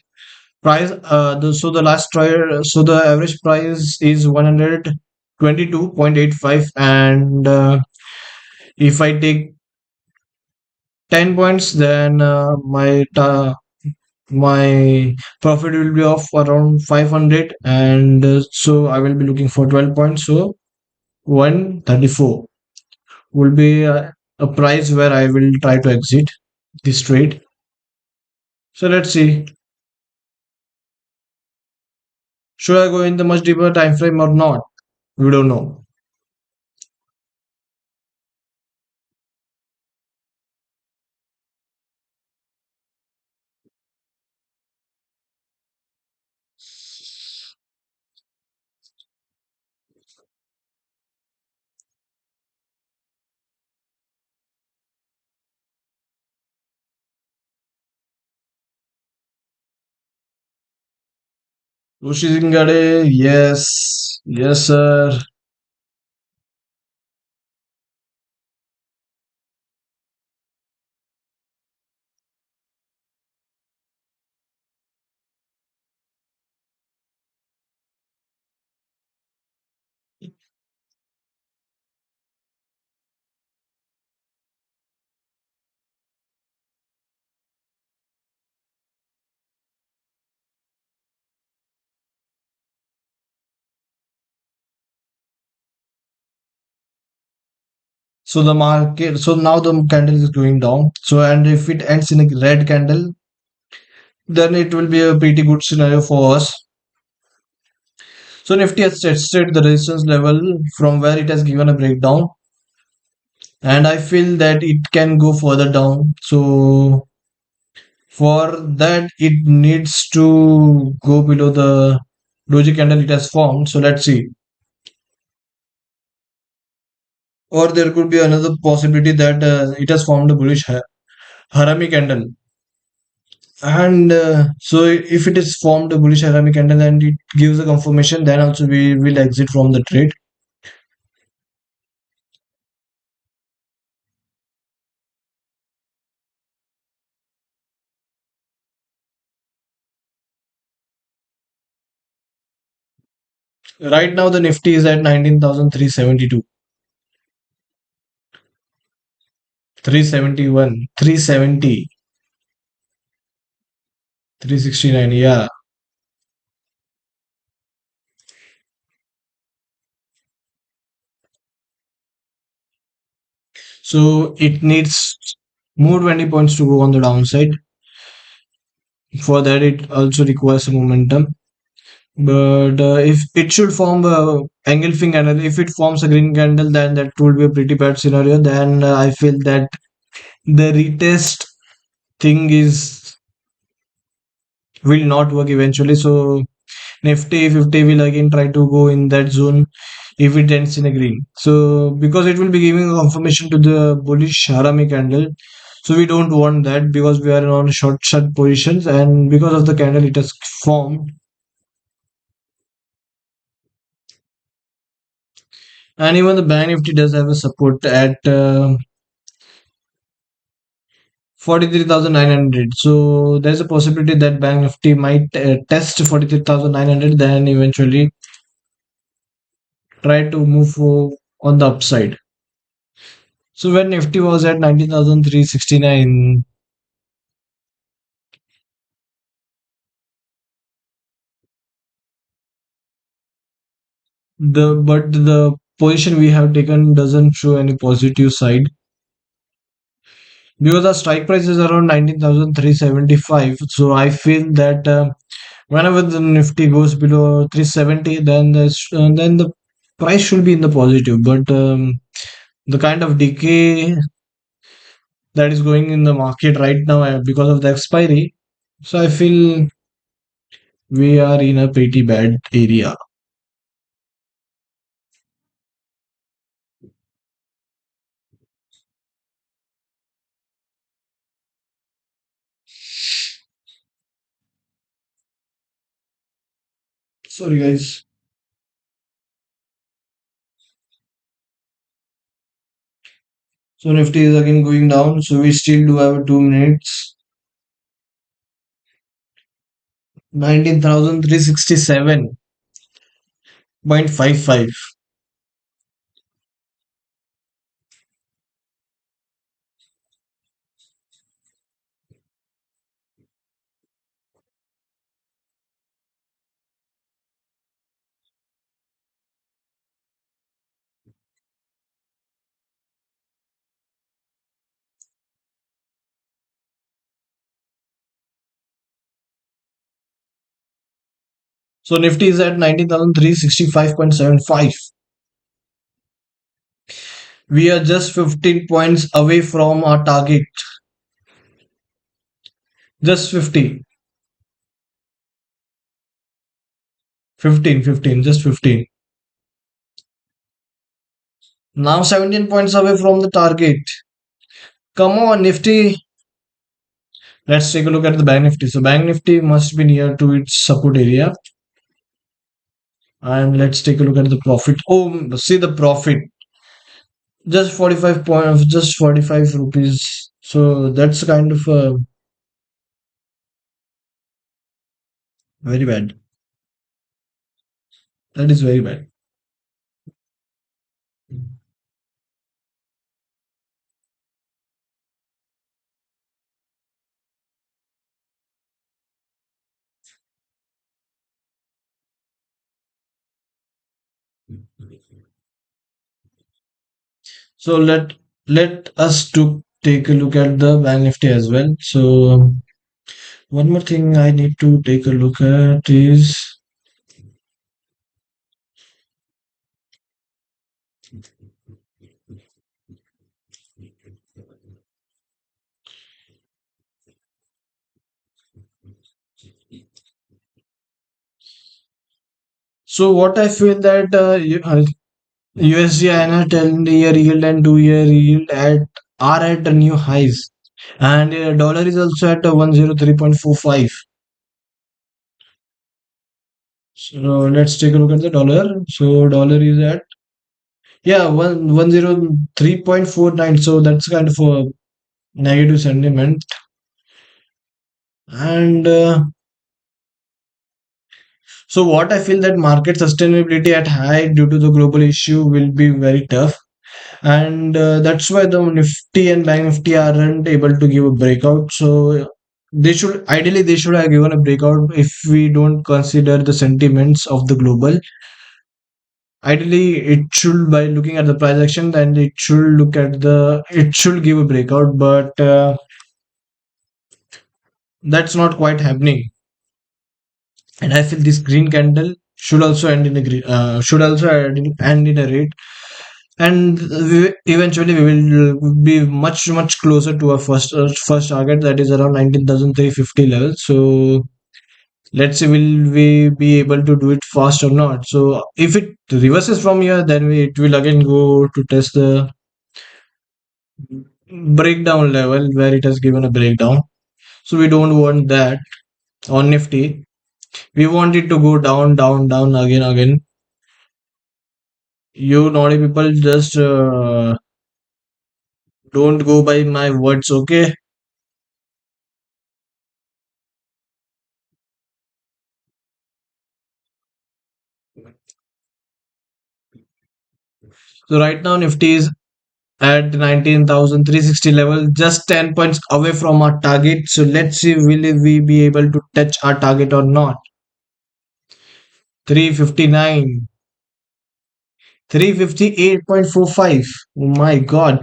Speaker 1: price, the last try, so the average price is 122.85, and if I take 10 points, then my profit will be of around 500, and so I will be looking for 12 points. So 134 will be a price where I will try to exit this trade. So let's see, should I go in the much deeper time frame or not? We don't know. Ushizingade, yes, yes, sir. So the market, so now the candle is going down. So and if it ends in a red candle, then it will be a pretty good scenario for us. So Nifty has tested the resistance level from where it has given a breakdown, and I feel that it can go further down. So for that, it needs to go below the doji candle it has formed. So let's see. Or there could be another possibility that it has formed a bullish harami candle. And so if it is formed a bullish harami candle and it gives a confirmation, then also we will exit from the trade. Right now, the Nifty is at 19,372, 371, 370, 369. Yeah. So it needs more 20 points to go on the downside. For that, it also requires a momentum. But if it should form a engulfing candle, if it forms a green candle, then that would be a pretty bad scenario. Then I feel that the retest thing is will not work eventually. So Nifty 50 will again try to go in that zone if it ends in a green. So because it will be giving a confirmation to the bullish Harami candle. So we don't want that because we are on short positions, and because of the candle it has formed. And even the Bank Nifty does have a support at 43,900. So there's a possibility that Bank Nifty might test 43,900, then eventually try to move on the upside. So when Nifty was at 19,369, the position we have taken doesn't show any positive side because our strike price is around 19,375. So I feel that whenever the Nifty goes below 370, then the price should be in the positive. But the kind of decay that is going in the market right now because of the expiry, so I feel we are in a pretty bad area. Sorry, guys. So Nifty is again going down. So we still do have 2 minutes. 19,367.55. So Nifty is at 19,365.75. We are just 15 points away from our target. Just 50. 15, 15, just 15. Now 17 points away from the target. Come on, Nifty. Let's take a look at the Bank Nifty. So Bank Nifty must be near to its support area. And let's take a look at the profit. Oh, see the profit. Just 45 points, just 45 rupees. So that's kind of very bad. That is very bad. So let us to take a look at the Bank Nifty as well. So One more thing I need to take a look at is, so what I feel that USD INR 10-year yield and 2-year yield are at new highs, and dollar is also at 103.45. So let's take a look at the dollar. So dollar is at, yeah, 103.49. So that's kind of a negative sentiment. And so what I feel that market sustainability at high due to the global issue will be very tough. And that's why the Nifty and Bank Nifty aren't able to give a breakout. So they should have given a breakout if we don't consider the sentiments of the global. Ideally, it should, by looking at the price action, then it should give a breakout, but that's not quite happening. And I feel this green candle should also end in a green, should also end in a red, and eventually we will be much closer to our first target, that is around 19,350 level. So let's see, will we be able to do it fast or not? So if it reverses from here, then it will again go to test the breakdown level where it has given a breakdown. So we don't want that on Nifty. We want it to go down again. You naughty people, just don't go by my words, okay? So right now Nifty is at 19,360 level, just 10 points away from our target. So let's see, will we be able to touch our target or not? 359, 358.45. Oh my god.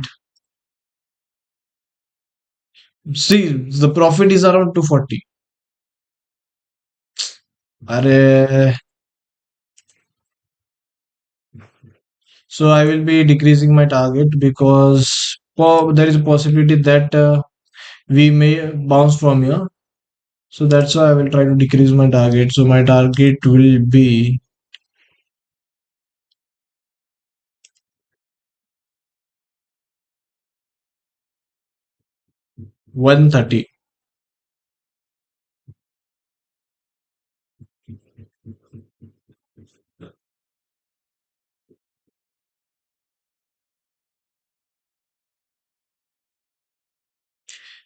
Speaker 1: See, the profit is around 240. Arre. So I will be decreasing my target because there is a possibility that we may bounce from here. So that's why I will try to decrease my target. So my target will be 130.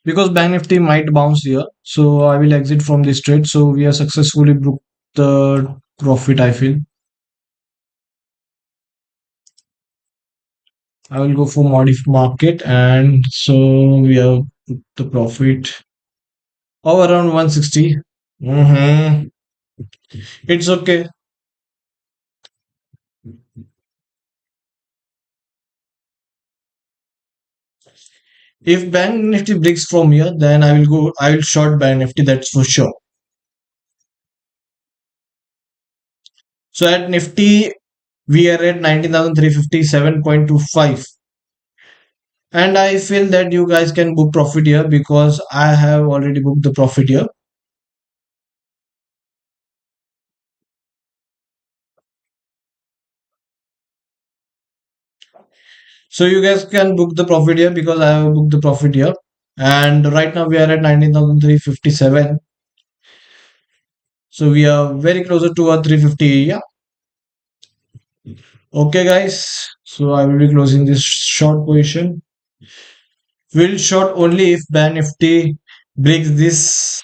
Speaker 1: Because Bank Nifty might bounce here. So I will exit from this trade. So we are successfully booked the profit, I feel. I will go for modif market, and so we have the profit of around 160. Mm-hmm. It's okay. If Bank Nifty breaks from here, then I will short Bank Nifty, that's for sure. So at Nifty, we are at 19,357.25. And I feel that you guys can book profit here because I have already booked the profit here. So you guys can book the profit here because I have booked the profit here. And right now we are at 19,357. So we are very closer to our 350 area. Okay, guys. So I will be closing this short position. Will short only if Bank Nifty breaks this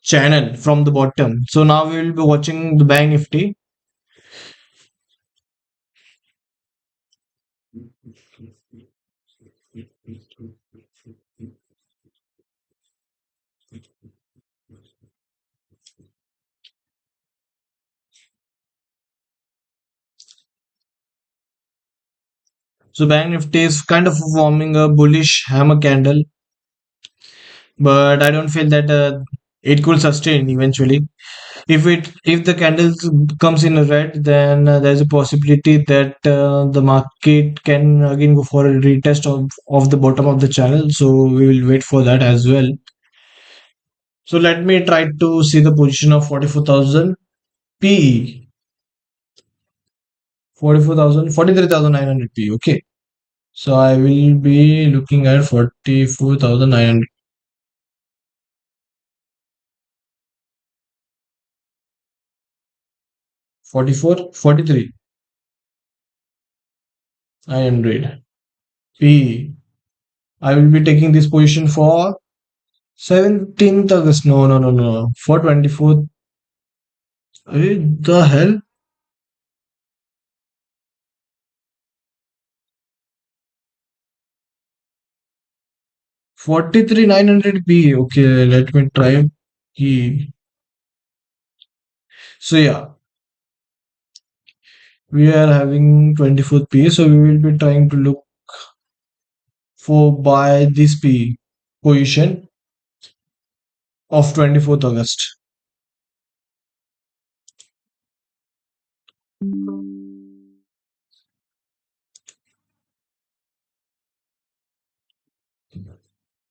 Speaker 1: channel from the bottom. So now we will be watching the Bank Nifty. So Bank Nifty is kind of forming a bullish hammer candle, but I don't feel that it could sustain eventually. If the candles comes in a red, then there's a possibility that the market can again go for a retest of the bottom of the channel. So we will wait for that as well. So let me try to see the position of 44,000 PE. 44,000, 43,900 PE. Okay. So I will be looking at 44,900. 44, 43, 900 PE. I will be taking this position for 17th August. No, no, no, no. For 24th. The hell? 43 900 P. Okay, let me try. Key. So yeah, we are having 24th P. So we will be trying to look for buy this P position of 24th August.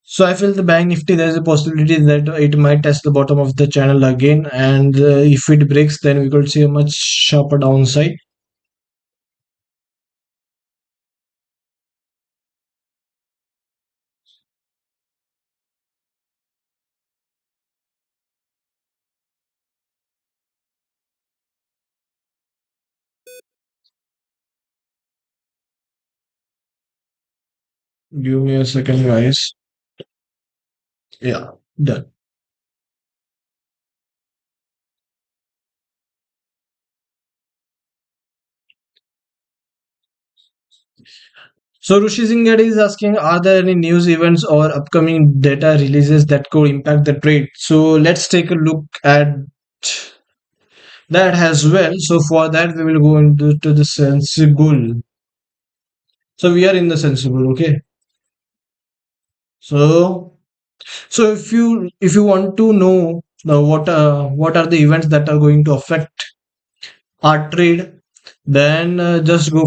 Speaker 1: So I feel the bank nifty there's a possibility that it might test the bottom of the channel again, and if it breaks, then we could see a much sharper downside. Give me a second, guys. Yeah, done. So Rushi Singh is asking, are there any news events or upcoming data releases that could impact the trade? So let's take a look at that as well. So for that, we will go into to the sensible. So we are in the sensible, okay. So if you want to know what are the events that are going to affect our trade, then just go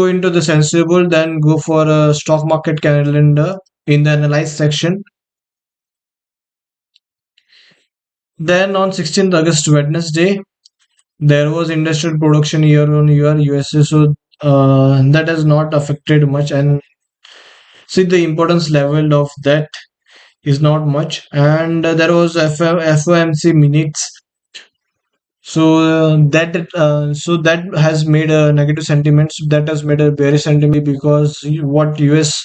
Speaker 1: into the sensible, then go for a stock market calendar in the analyze section. Then on 16th August, Wednesday, there was industrial production year on year USA, so that has not affected much. And see, the importance level of that is not much. And there was FOMC minutes, so that has made a negative sentiment. That has made a bearish sentiment because what US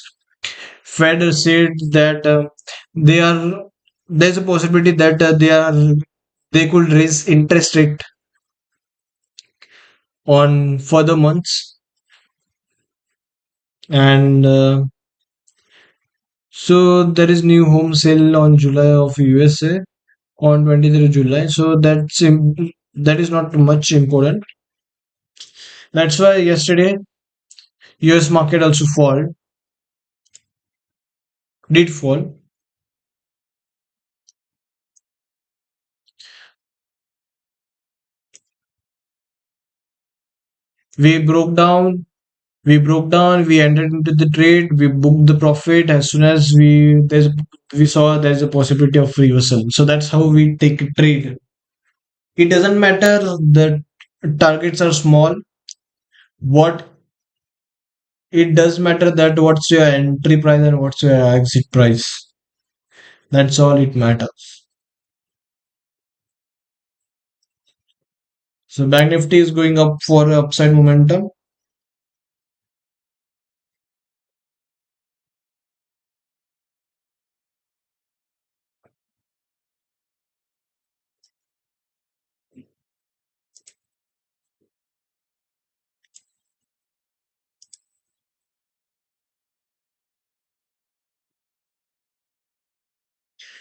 Speaker 1: Fed said that they are there's a possibility that they could raise interest rate on further months, and so there is new home sale on July of USA on 23 July. So that is not much important. That's why yesterday US market also did fall. We broke down, we entered into the trade, we booked the profit as soon as we saw there's a possibility of reversal. So that's how we take a trade. It doesn't matter the targets are small. What it does matter that what's your entry price and what's your exit price. That's all it matters. So Bank Nifty is going up for upside momentum.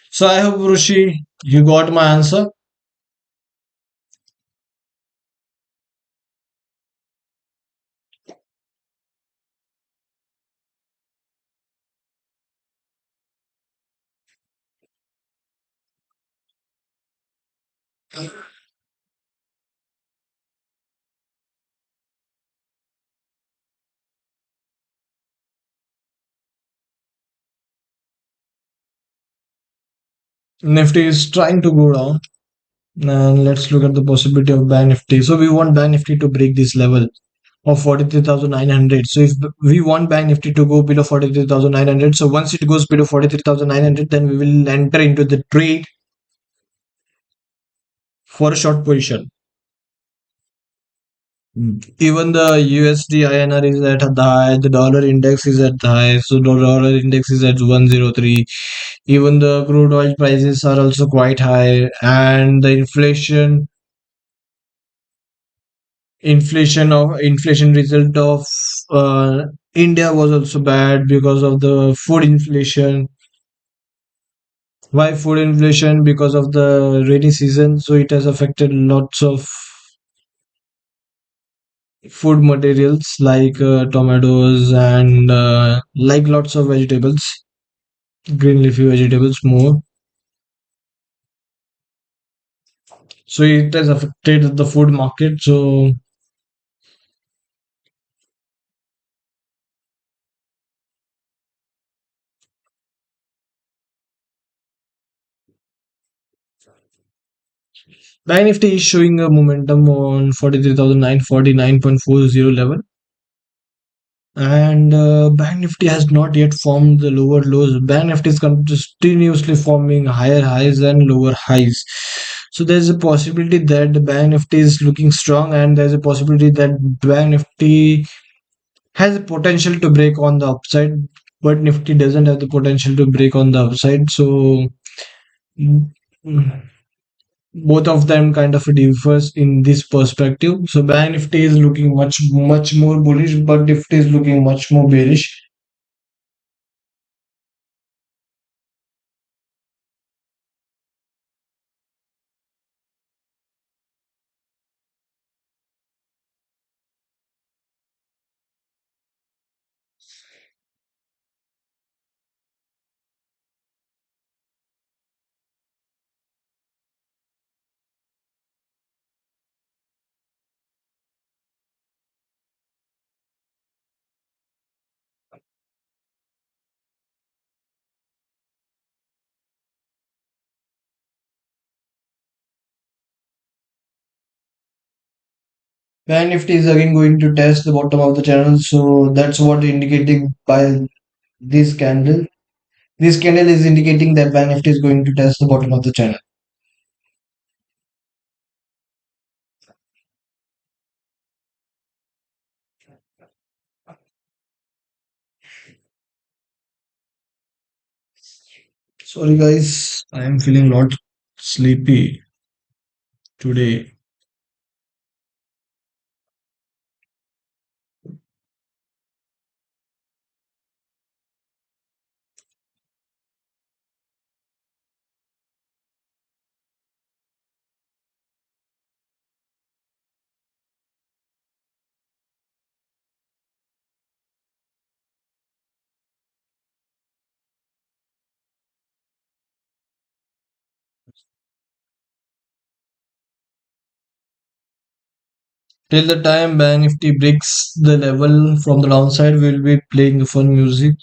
Speaker 1: So I hope Rushi, you got my answer. Nifty is trying to go down. And let's look at the possibility of Bank Nifty. So we want Bank Nifty to break this level of 43,900. So if we want Bank Nifty to go below 43,900, so once it goes below 43,900, then we will enter into the trade for a short position. Even the USD INR is at the high, the dollar index is at the high, so the dollar index is at 103. Even the crude oil prices are also quite high, and the inflation result of India was also bad because of the food inflation. Why food inflation? Because of the rainy season, so it has affected lots of food materials like tomatoes and like lots of vegetables, green leafy vegetables more. So it has affected the food market. So Bank Nifty is showing a momentum on 43,949.40 level. And Bank Nifty has not yet formed the lower lows. Bank Nifty is continuously forming higher highs and lower highs. So there's a possibility that the Bank Nifty is looking strong, and there's a possibility that Bank Nifty has a potential to break on the upside, but Nifty doesn't have the potential to break on the upside. So mm, both of them kind of differs in this perspective. So Bank Nifty is looking much more bullish, but Nifty is looking much more bearish. Bank Nifty is again going to test the bottom of the channel, so that's what indicating by this candle. This candle is indicating that Bank Nifty is going to test the bottom of the channel. Sorry guys, I am feeling a lot sleepy today. Till the time Bank Nifty breaks the level from the downside, we'll be playing the fun music.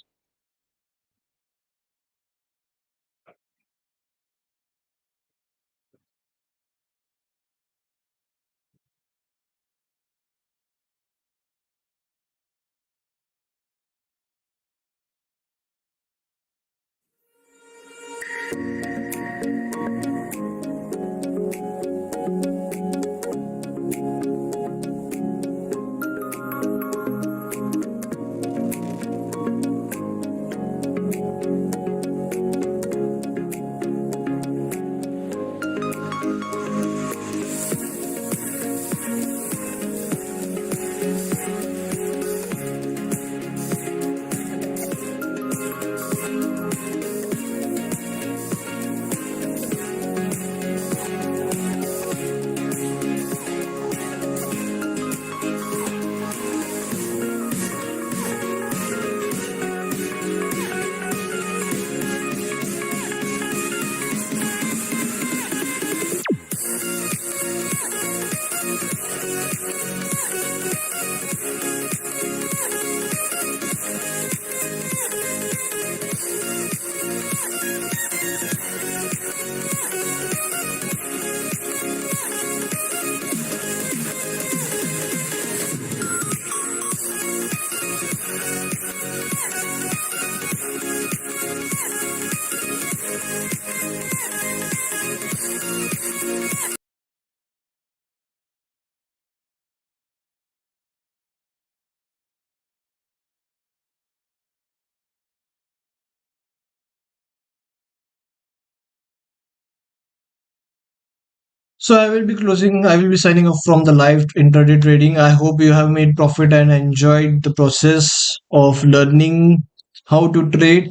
Speaker 1: So I will be signing off from the live intraday trading. I hope you have made profit and enjoyed the process of learning how to trade.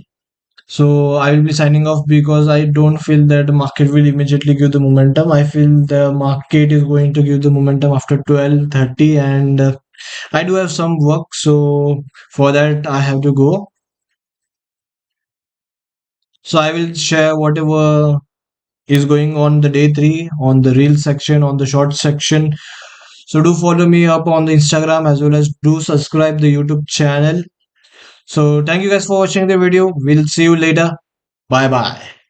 Speaker 1: So I will be signing off because I don't feel that the market will immediately give the momentum. I feel the market is going to give the momentum after 12:30, and I do have some work, so for that I have to go. So I will share whatever is going on the day 3 on the reel section, on the short section. So do follow me up on the Instagram, as well as do subscribe the YouTube channel. So thank you guys for watching the video. We'll see you later. Bye bye.